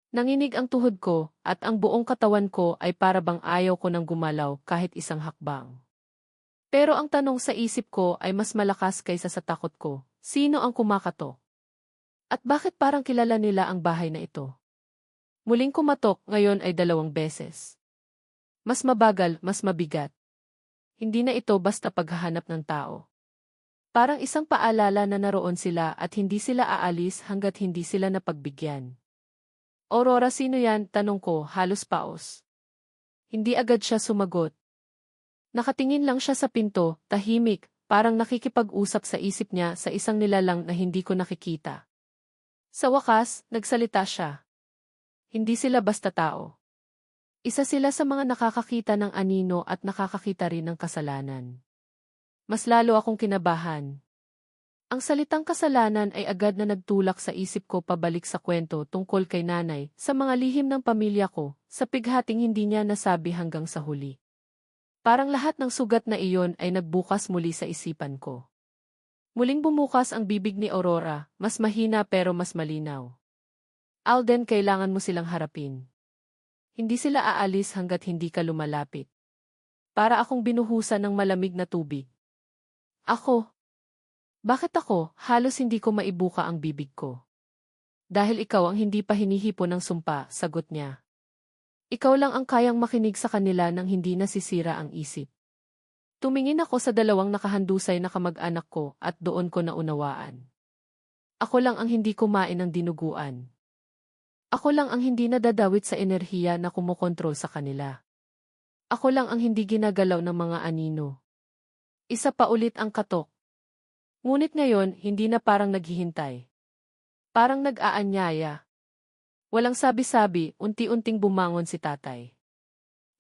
Nanginig ang tuhod ko, at ang buong katawan ko ay para bang ayaw ko nang gumalaw kahit isang hakbang. Pero ang tanong sa isip ko ay mas malakas kaysa sa takot ko, sino ang kumakatok? At bakit parang kilala nila ang bahay na ito? Muling kumatok, ngayon ay 2 beses. Mas mabagal, mas mabigat. Hindi na ito basta paghahanap ng tao. Parang isang paalala na naroon sila at hindi sila aalis hanggat hindi sila napagbigyan. Aurora, sino yan? Tanong ko, halos paos. Hindi agad siya sumagot. Nakatingin lang siya sa pinto, tahimik, parang nakikipag-usap sa isip niya sa isang nilalang na hindi ko nakikita. Sa wakas, nagsalita siya. Hindi sila basta tao. Isa sila sa mga nakakakita ng anino at nakakakita rin ng kasalanan. Mas lalo akong kinabahan. Ang salitang kasalanan ay agad na nagtulak sa isip ko pabalik sa kwento tungkol kay nanay, sa mga lihim ng pamilya ko, sa pighating hindi niya nasabi hanggang sa huli. Parang lahat ng sugat na iyon ay nagbukas muli sa isipan ko. Muling bumukas ang bibig ni Aurora, mas mahina pero mas malinaw. Alden, kailangan mo silang harapin. Hindi sila aalis hanggat hindi ka lumalapit. Para akong binuhusan ng malamig na tubig. Ako? Bakit ako? Halos hindi ko maibuka ang bibig ko. Dahil ikaw ang hindi pa hinihipo ng sumpa, sagot niya. Ikaw lang ang kayang makinig sa kanila nang hindi nasisira ang isip. Tumingin ako sa dalawang nakahandusay na kamag-anak ko at doon ko naunawaan. Ako lang ang hindi kumain ng dinuguan. Ako lang ang hindi nadadawit sa enerhiya na kumokontrol sa kanila. Ako lang ang hindi ginagalaw ng mga anino. Isa pa ulit ang katok. Ngunit ngayon, hindi na parang naghihintay. Parang nag-aanyaya. Walang sabi-sabi, unti-unting bumangon si tatay.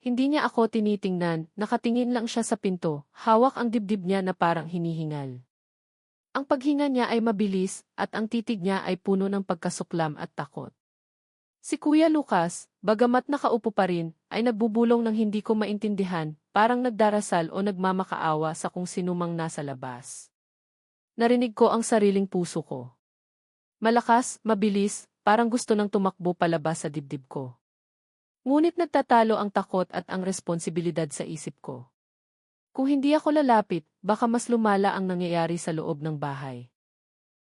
Hindi niya ako tinitingnan, nakatingin lang siya sa pinto, hawak ang dibdib niya na parang hinihingal. Ang paghinga niya ay mabilis, at ang titig niya ay puno ng pagkasuklam at takot. Si Kuya Lucas, bagamat nakaupo pa rin, ay nagbubulong ng hindi ko maintindihan, parang nagdarasal o nagmamakaawa sa kung sinumang nasa labas. Narinig ko ang sariling puso ko. Malakas, mabilis, parang gusto nang tumakbo palabas sa dibdib ko. Ngunit nagtatalo ang takot at ang responsibilidad sa isip ko. Kung hindi ako lalapit, baka mas lumala ang nangyayari sa loob ng bahay.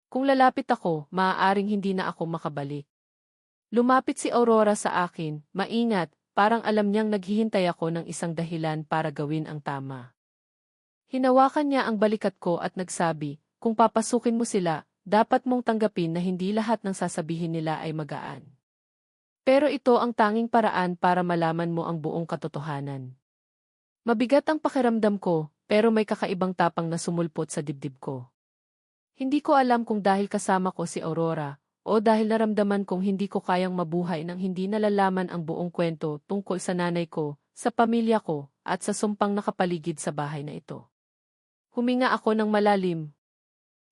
Kung lalapit ako, maaaring hindi na ako makabalik. Lumapit si Aurora sa akin, maingat, parang alam niyang naghihintay ako ng isang dahilan para gawin ang tama. Hinawakan niya ang balikat ko at nagsabi, kung papasukin mo sila, dapat mong tanggapin na hindi lahat ng sasabihin nila ay magaan. Pero ito ang tanging paraan para malaman mo ang buong katotohanan. Mabigat ang pakiramdam ko, pero may kakaibang tapang na sumulpot sa dibdib ko. Hindi ko alam kung dahil kasama ko si Aurora, o dahil naramdaman kong hindi ko kayang mabuhay nang hindi nalalaman ang buong kwento tungkol sa nanay ko, sa pamilya ko, at sa sumpang nakapaligid sa bahay na ito. Huminga ako ng malalim.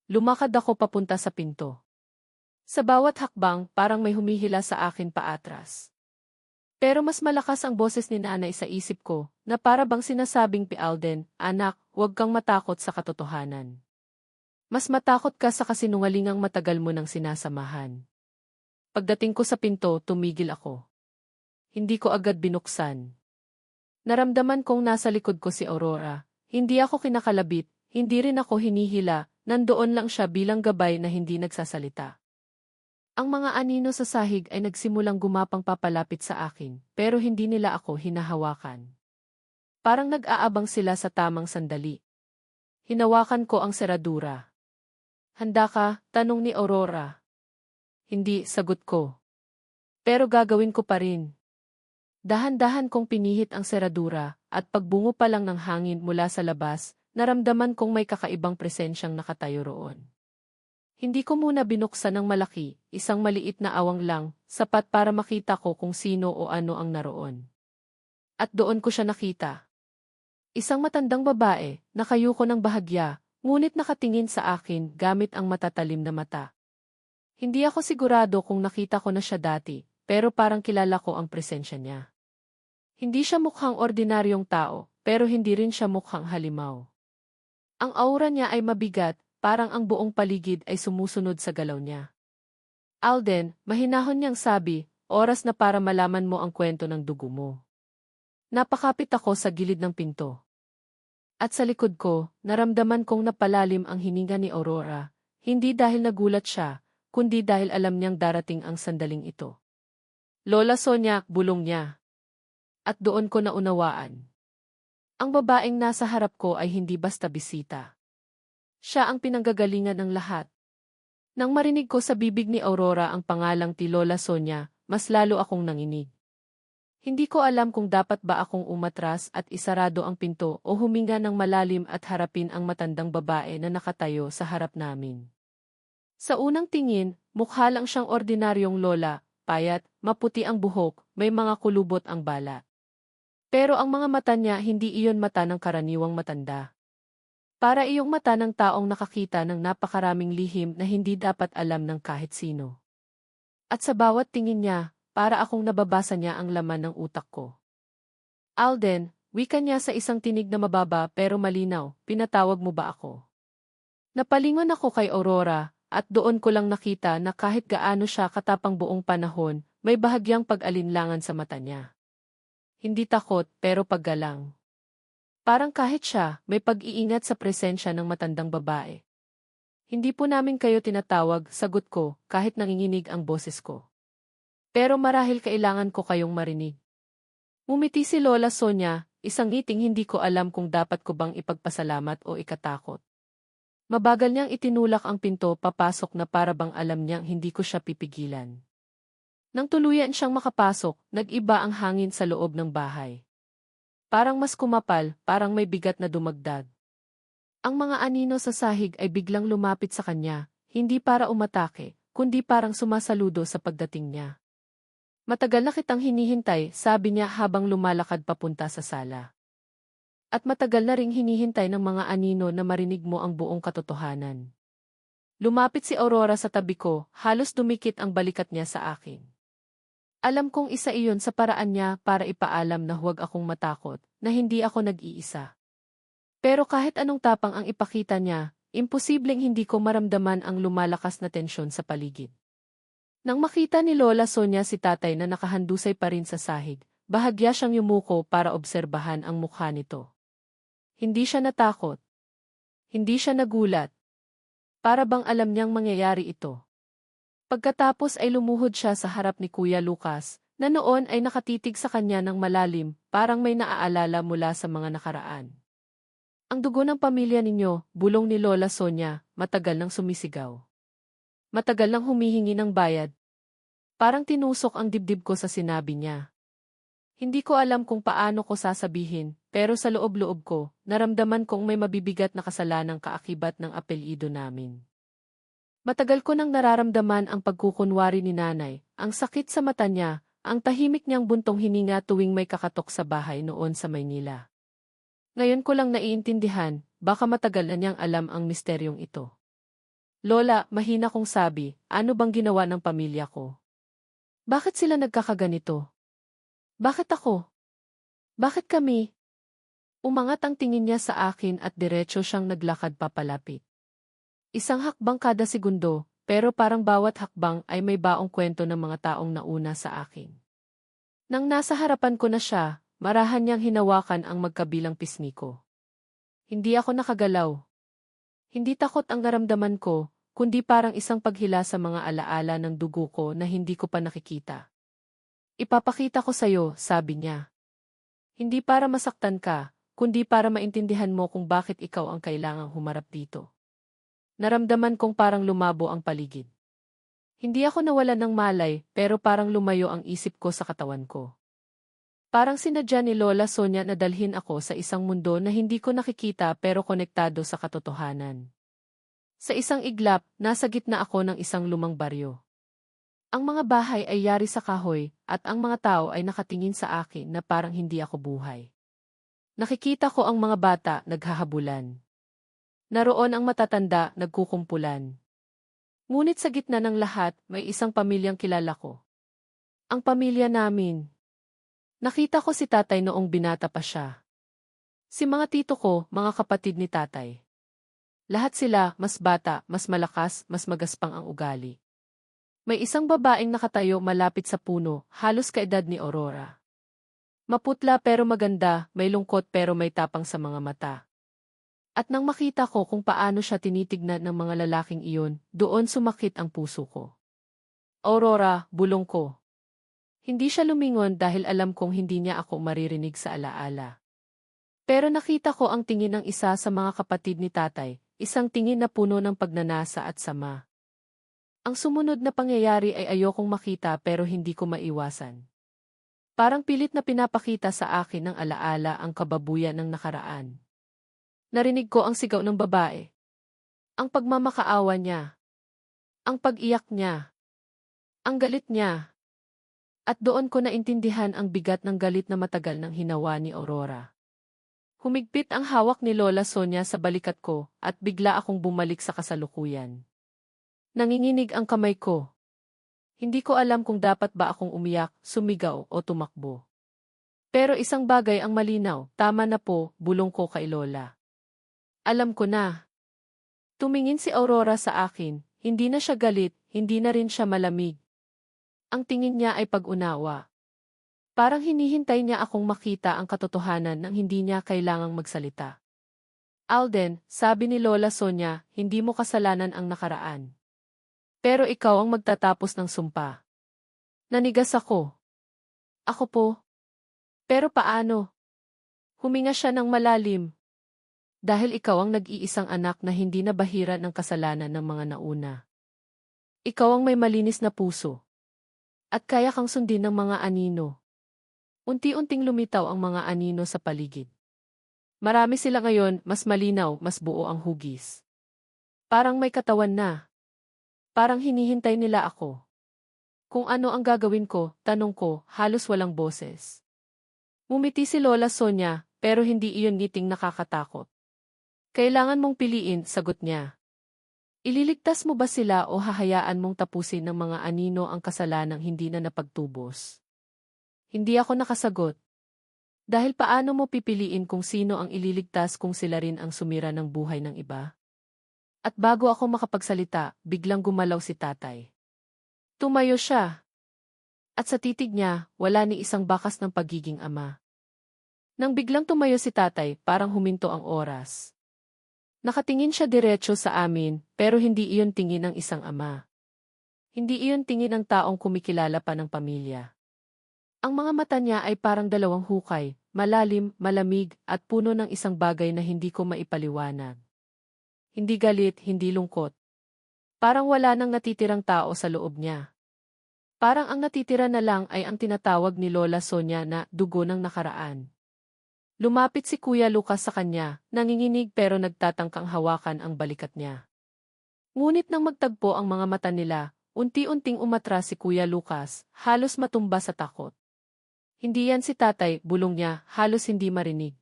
Lumakad ako papunta sa pinto. Sa bawat hakbang, parang may humihila sa akin paatras. Pero mas malakas ang boses ni nanay sa isip ko, na para bang sinasabing, Alden, anak, huwag kang matakot sa katotohanan. Mas matakot ka sa kasinungalingang matagal mo nang sinasamahan. Pagdating ko sa pinto, tumigil ako. Hindi ko agad binuksan. Naramdaman kong nasa likod ko si Aurora. Hindi ako kinakalabit, hindi rin ako hinihila, nandoon lang siya bilang gabay na hindi nagsasalita. Ang mga anino sa sahig ay nagsimulang gumapang papalapit sa akin, pero hindi nila ako hinahawakan. Parang nag-aabang sila sa tamang sandali. Hinawakan ko ang seradura. Handa ka? Tanong ni Aurora. Hindi, sagot ko. Pero gagawin ko pa rin. Dahan-dahan kong pinihit ang seradura, at pagbungo pa lang ng hangin mula sa labas, naramdaman kong may kakaibang presensyang nakatayo roon. Hindi ko muna binuksan ng malaki, isang maliit na awang lang, sapat para makita ko kung sino o ano ang naroon. At doon ko siya nakita. Isang matandang babae, nakayuko ng bahagya, ngunit nakatingin sa akin gamit ang matatalim na mata. Hindi ako sigurado kung nakita ko na siya dati, pero parang kilala ko ang presensya niya. Hindi siya mukhang ordinaryong tao, pero hindi rin siya mukhang halimaw. Ang aura niya ay mabigat, parang ang buong paligid ay sumusunod sa galaw niya. Alden, mahinahon niyang sabi, oras na para malaman mo ang kwento ng dugo mo. Napakapit ako sa gilid ng pinto. At sa likod ko, naramdaman kong napalalim ang hininga ni Aurora, hindi dahil nagulat siya, kundi dahil alam niyang darating ang sandaling ito. Lola Sonia, bulong niya. At doon ko naunawaan. Ang babaeng nasa harap ko ay hindi basta bisita. Siya ang pinanggagalingan ng lahat. Nang marinig ko sa bibig ni Aurora ang pangalang ti Lola Sonia, mas lalo akong nanginig. Hindi ko alam kung dapat ba akong umatras at isarado ang pinto o huminga ng malalim at harapin ang matandang babae na nakatayo sa harap namin. Sa unang tingin, mukha lang siyang ordinaryong lola, payat, maputi ang buhok, may mga kulubot ang balat. Pero ang mga mata niya hindi iyon mata ng karaniwang matanda. Para iyong mata ng taong nakakita ng napakaraming lihim na hindi dapat alam ng kahit sino. At sa bawat tingin niya, para akong nababasa niya ang laman ng utak ko. Alden, wika niya sa isang tinig na mababa pero malinaw, pinatawag mo ba ako? Napalingon ako kay Aurora, at doon ko lang nakita na kahit gaano siya katapang buong panahon, may bahagyang pag-alinlangan sa mata niya. Hindi takot pero paggalang. Parang kahit siya, may pag-iingat sa presensya ng matandang babae. Hindi po namin kayo tinatawag, sagot ko, kahit nanginginig ang boses ko. Pero marahil kailangan ko kayong marinig. Ngumiti si Lola Sonia, isang ngiting hindi ko alam kung dapat ko bang ipagpasalamat o ikatakot. Mabagal niyang itinulak ang pinto papasok na para bang alam niyang hindi ko siya pipigilan. Nang tuluyan siyang makapasok, nag-iba ang hangin sa loob ng bahay. Parang mas kumapal, parang may bigat na dumagdag. Ang mga anino sa sahig ay biglang lumapit sa kanya, hindi para umatake, kundi parang sumasaludo sa pagdating niya. Matagal na kitang hinihintay, sabi niya habang lumalakad papunta sa sala. At matagal na ring hinihintay ng mga anino na marinig mo ang buong katotohanan. Lumapit si Aurora sa tabi ko, halos dumikit ang balikat niya sa akin. Alam kong isa iyon sa paraan niya para ipaalam na huwag akong matakot, na hindi ako nag-iisa. Pero kahit anong tapang ang ipakita niya, imposibleng hindi ko maramdaman ang lumalakas na tensyon sa paligid. Nang makita ni Lola Sonia si tatay na nakahandusay pa rin sa sahig, bahagya siyang yumuko para obserbahan ang mukha nito. Hindi siya natakot. Hindi siya nagulat. Para bang alam niyang mangyayari ito. Pagkatapos ay lumuhod siya sa harap ni Kuya Lucas, na noon ay nakatitig sa kanya ng malalim, parang may naaalala mula sa mga nakaraan. Ang dugo ng pamilya ninyo, bulong ni Lola Sonia, matagal nang sumisigaw. Matagal nang humihingi ng bayad. Parang tinusok ang dibdib ko sa sinabi niya. Hindi ko alam kung paano ko sasabihin, pero sa loob-loob ko, naramdaman kong may mabibigat na kasalanang kaakibat ng apelyido namin. Matagal ko nang nararamdaman ang pagkukunwari ni nanay, ang sakit sa mata niya, ang tahimik niyang buntong hininga tuwing may kakatok sa bahay noon sa Maynila. Ngayon ko lang naiintindihan, baka matagal na niyang alam ang misteryong ito. Lola, mahina kong sabi, ano bang ginawa ng pamilya ko? Bakit sila nagkakaganito? Bakit ako? Bakit kami? Umangat ang tingin niya sa akin at diretso siyang naglakad papalapit. Isang hakbang kada segundo, pero parang bawat hakbang ay may baong kwento ng mga taong nauna sa akin. Nang nasa harapan ko na siya, marahan niyang hinawakan ang magkabilang pisngi ko. Hindi ako nakagalaw. Hindi takot ang naramdaman ko, kundi parang isang paghila sa mga alaala ng dugo ko na hindi ko pa nakikita. Ipapakita ko sa'yo, sabi niya. Hindi para masaktan ka, kundi para maintindihan mo kung bakit ikaw ang kailangang humarap dito. Naramdaman kong parang lumabo ang paligid. Hindi ako nawalan ng malay, pero parang lumayo ang isip ko sa katawan ko. Parang sinadya ni Lola Sonia na dalhin ako sa isang mundo na hindi ko nakikita pero konektado sa katotohanan. Sa isang iglap, nasa gitna ako ng isang lumang baryo. Ang mga bahay ay yari sa kahoy, at ang mga tao ay nakatingin sa akin na parang hindi ako buhay. Nakikita ko ang mga bata naghahabulan. Naroon ang matatanda nagkukumpulan. Ngunit sa gitna ng lahat, may isang pamilyang kilala ko. Ang pamilya namin. Nakita ko si tatay noong binata pa siya. Si mga tito ko, mga kapatid ni tatay. Lahat sila, mas bata, mas malakas, mas magaspang ang ugali. May isang babaeng nakatayo malapit sa puno, halos kaedad ni Aurora. Maputla pero maganda, may lungkot pero may tapang sa mga mata. At nang makita ko kung paano siya tinitignan ng mga lalaking iyon, doon sumakit ang puso ko. Aurora, bulong ko. Hindi siya lumingon dahil alam kong hindi niya ako maririnig sa alaala. Pero nakita ko ang tingin ng isa sa mga kapatid ni tatay, isang tingin na puno ng pagnanasa at sama. Ang sumunod na pangyayari ay ayokong makita pero hindi ko maiwasan. Parang pilit na pinapakita sa akin ng alaala ang kababuyan ng nakaraan. Narinig ko ang sigaw ng babae. Ang pagmamakaawa niya. Ang pag-iyak niya. Ang galit niya. At doon ko naintindihan ang bigat ng galit na matagal nang hinawa ni Aurora. Humigpit ang hawak ni Lola Sonia sa balikat ko at bigla akong bumalik sa kasalukuyan. Nanginginig ang kamay ko. Hindi ko alam kung dapat ba akong umiyak, sumigaw o tumakbo. Pero isang bagay ang malinaw, tama na po, bulong ko kay Lola. Alam ko na. Tumingin si Aurora sa akin, hindi na siya galit, hindi na rin siya malamig. Ang tingin niya ay pag-unawa. Parang hinihintay niya akong makita ang katotohanan nang hindi niya kailangang magsalita. Alden, sabi ni Lola Sonia, hindi mo kasalanan ang nakaraan. Pero ikaw ang magtatapos ng sumpa. Nanigas ako. Ako po. Pero paano? Huminga siya ng malalim. Dahil ikaw ang nag-iisang anak na hindi nabahira ng kasalanan ng mga nauna. Ikaw ang may malinis na puso. At kaya kang sundin ng mga anino. Unti-unting lumitaw ang mga anino sa paligid. Marami sila ngayon, mas malinaw, mas buo ang hugis. Parang may katawan na. Parang hinihintay nila ako. Kung ano ang gagawin ko, tanong ko, halos walang boses. Ngumiti si Lola Sonia, pero hindi iyon ngiting nakakatakot. Kailangan mong piliin, sagot niya. Ililigtas mo ba sila o hahayaan mong tapusin ng mga anino ang kasalanang hindi na napagtubos? Hindi ako nakasagot. Dahil paano mo pipiliin kung sino ang ililigtas kung sila rin ang sumira ng buhay ng iba? At bago ako makapagsalita, biglang gumalaw si tatay. Tumayo siya. At sa titig niya, wala ni isang bakas ng pagiging ama. Nang biglang tumayo si tatay, parang huminto ang oras. Nakatingin siya diretso sa amin, pero hindi iyon tingin ng isang ama. Hindi iyon tingin ng taong kumikilala pa ng pamilya. Ang mga mata niya ay parang dalawang hukay, malalim, malamig, at puno ng isang bagay na hindi ko maipaliwanag. Hindi galit, hindi lungkot. Parang wala nang natitirang tao sa loob niya. Parang ang natitira na lang ay ang tinatawag ni Lola Sonia na dugo ng nakaraan. Lumapit si Kuya Lucas sa kanya, nanginginig pero nagtatangkang hawakan ang balikat niya. Ngunit nang magtagpo ang mga mata nila, unti-unting umatras si Kuya Lucas, halos matumba sa takot. Hindi yan si tatay, bulong niya, halos hindi marinig.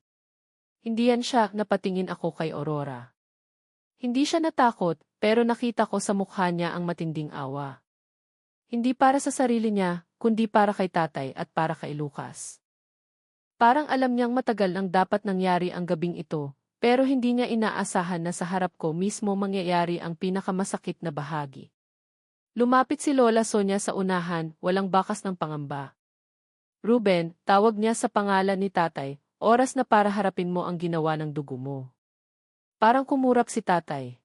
Hindi yan siya, napatingin ako kay Aurora. Hindi siya natakot, pero nakita ko sa mukha niya ang matinding awa. Hindi para sa sarili niya, kundi para kay tatay at para kay Lucas. Parang alam niyang matagal nang dapat nangyari ang gabing ito, pero hindi niya inaasahan na sa harap ko mismo mangyayari ang pinakamasakit na bahagi. Lumapit si Lola Sonia sa unahan, walang bakas ng pangamba. Ruben, tawag niya sa pangalan ni tatay, oras na para harapin mo ang ginawa ng dugo mo. Parang kumurap si tatay.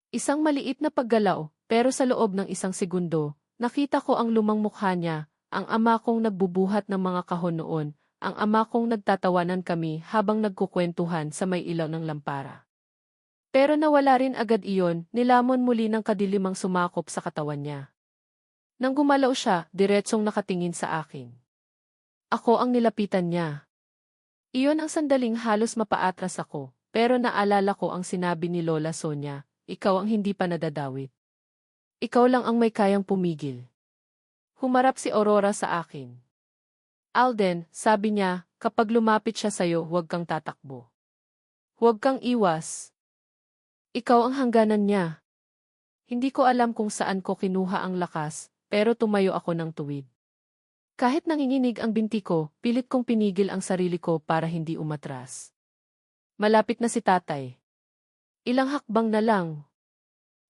Isang maliit na paggalaw, pero sa loob ng isang segundo, nakita ko ang lumang mukha niya, ang ama kong nagbubuhat ng mga kahon noon, ang ama kong nagtatawanan kami habang nagkukwentuhan sa may ilaw ng lampara. Pero nawala rin agad iyon, nilamon muli ng kadilimang sumakop sa katawan niya. Nang gumalaw siya, diretsong nakatingin sa akin. Ako ang nilapitan niya. Iyon ang sandaling halos mapaatras ako, pero naalala ko ang sinabi ni Lola Sonia, ikaw ang hindi pa nadadawit. Ikaw lang ang may kayang pumigil. Humarap si Aurora sa akin. Alden, sabi niya, kapag lumapit siya sa'yo, huwag kang tatakbo. Huwag kang iwas. Ikaw ang hangganan niya. Hindi ko alam kung saan ko kinuha ang lakas, pero tumayo ako ng tuwid. Kahit nanginginig ang binti ko, pilit kong pinigil ang sarili ko para hindi umatras. Malapit na si tatay. Ilang hakbang na lang.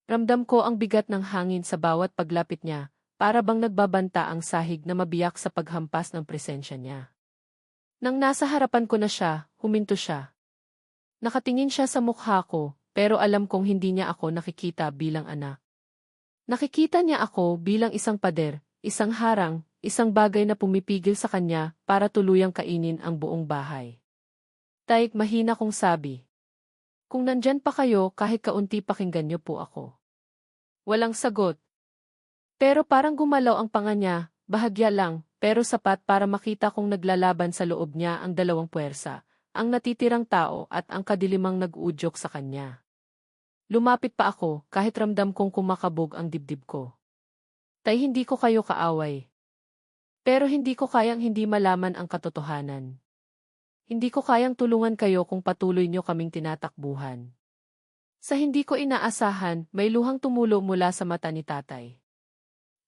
Ramdam ko ang bigat ng hangin sa bawat paglapit niya, para bang nagbabanta ang sahig na mabiyak sa paghampas ng presensya niya. Nang nasa harapan ko na siya, huminto siya. Nakatingin siya sa mukha ko, pero alam kong hindi niya ako nakikita bilang anak. Nakikita niya ako bilang isang pader, isang harang, isang bagay na pumipigil sa kanya para tuluyang kainin ang buong bahay. Tay, mahina kong sabi. Kung nandyan pa kayo kahit kaunti pakinggan niyo po ako. Walang sagot. Pero parang gumalaw ang panga niya, bahagya lang, pero sapat para makita kong naglalaban sa loob niya ang dalawang puwersa, ang natitirang tao at ang kadilimang nag-uudyok sa kanya. Lumapit pa ako kahit ramdam kong kumakabog ang dibdib ko. Tay, hindi ko kayo kaaway. Pero hindi ko kayang hindi malaman ang katotohanan. Hindi ko kayang tulungan kayo kung patuloy nyo kaming tinatakbuhan. Sa hindi ko inaasahan, may luhang tumulo mula sa mata ni tatay.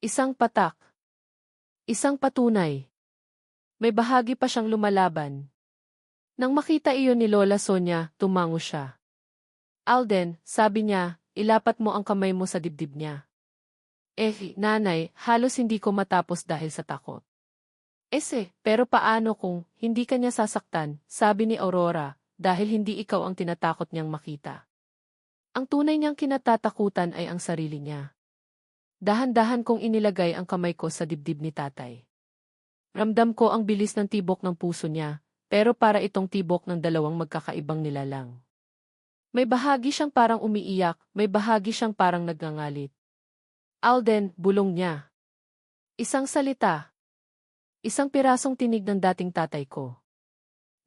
Isang patak. Isang patunay. May bahagi pa siyang lumalaban. Nang makita iyon ni Lola Sonia, tumango siya. Alden, sabi niya, ilapat mo ang kamay mo sa dibdib niya. Nanay, halos hindi ko matapos dahil sa takot. Pero paano kung hindi ka niya sasaktan, sabi ni Aurora, dahil hindi ikaw ang tinatakot niyang makita. Ang tunay niyang kinatatakutan ay ang sarili niya. Dahan-dahan kong inilagay ang kamay ko sa dibdib ni tatay. Ramdam ko ang bilis ng tibok ng puso niya, pero para itong tibok ng dalawang magkakaibang nilalang. May bahagi siyang parang umiiyak, may bahagi siyang parang nagngangalit. Alden, bulong niya. Isang salita. Isang pirasong tinig ng dating tatay ko.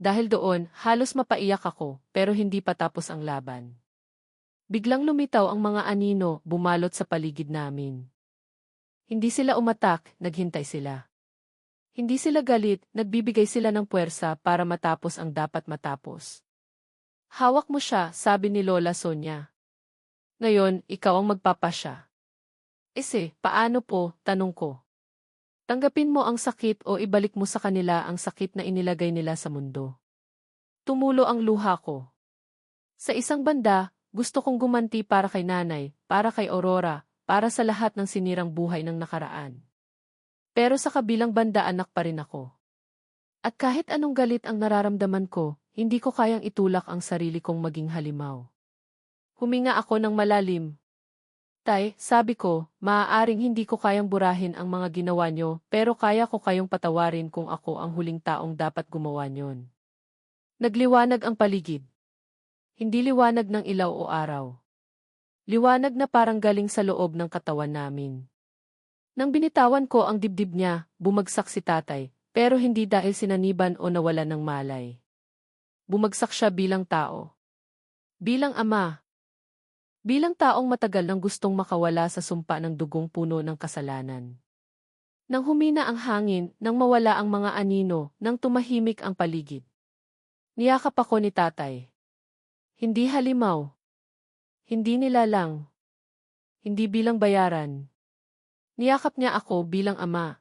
Dahil doon, halos mapaiyak ako, pero hindi pa tapos ang laban. Biglang lumitaw ang mga anino, bumalot sa paligid namin. Hindi sila umatak, naghintay sila. Hindi sila galit, nagbibigay sila ng puwersa para matapos ang dapat matapos. Hawak mo siya, sabi ni Lola Sonia. Ngayon, ikaw ang magpapasya. Paano po, tanong ko. Tanggapin mo ang sakit o ibalik mo sa kanila ang sakit na inilagay nila sa mundo. Tumulo ang luha ko. Sa isang banda, gusto kong gumanti para kay nanay, para kay Aurora, para sa lahat ng sinirang buhay ng nakaraan. Pero sa kabilang banda anak pa rin ako. At kahit anong galit ang nararamdaman ko, hindi ko kayang itulak ang sarili kong maging halimaw. Huminga ako ng malalim. Tay, sabi ko, maaaring hindi ko kayang burahin ang mga ginawa nyo, pero kaya ko kayong patawarin kung ako ang huling taong dapat gumawa nyon. Nagliwanag ang paligid. Hindi liwanag ng ilaw o araw. Liwanag na parang galing sa loob ng katawan namin. Nang binitawan ko ang dibdib niya, bumagsak si tatay, pero hindi dahil sinaniban o nawalan ng malay. Bumagsak siya bilang tao. Bilang ama. Bilang taong matagal nang gustong makawala sa sumpa ng dugong puno ng kasalanan. Nang humina ang hangin, nang mawala ang mga anino, nang tumahimik ang paligid. Niyakap ako ni tatay. Hindi halimaw. Hindi nilalang. Hindi bilang bayaran. Niyakap niya ako bilang ama.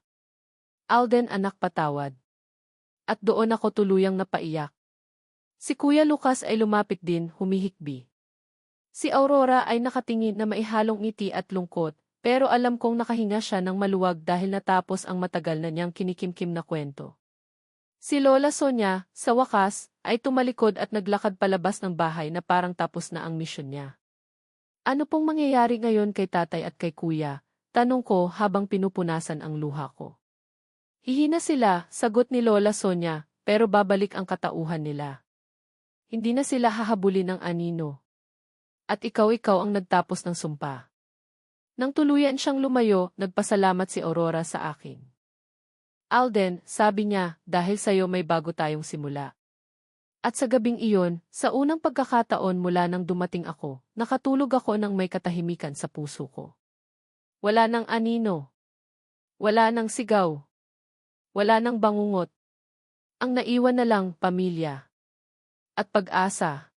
Alden, anak, patawad. At doon ako tuluyang napaiyak. Si Kuya Lucas ay lumapit din, humihikbi. Si Aurora ay nakatingin na maihalong ngiti at lungkot, pero alam kong nakahinga siya ng maluwag dahil natapos ang matagal na niyang kinikimkim na kwento. Si Lola Sonia, sa wakas, ay tumalikod at naglakad palabas ng bahay na parang tapos na ang misyon niya. Ano pong mangyayari ngayon kay tatay at kay kuya? Tanong ko habang pinupunasan ang luha ko. Hihina sila, sagot ni Lola Sonia, pero babalik ang katauhan nila. Hindi na sila hahabulin ng anino. At ikaw ang nagtapos ng sumpa. Nang tuluyan siyang lumayo, nagpasalamat si Aurora sa akin. Alden, sabi niya, dahil sa'yo may bago tayong simula. At sa gabing iyon, sa unang pagkakataon mula nang dumating ako, nakatulog ako ng may katahimikan sa puso ko. Wala nang anino. Wala nang sigaw. Wala nang bangungot. Ang naiwan na lang, pamilya. At pag-asa.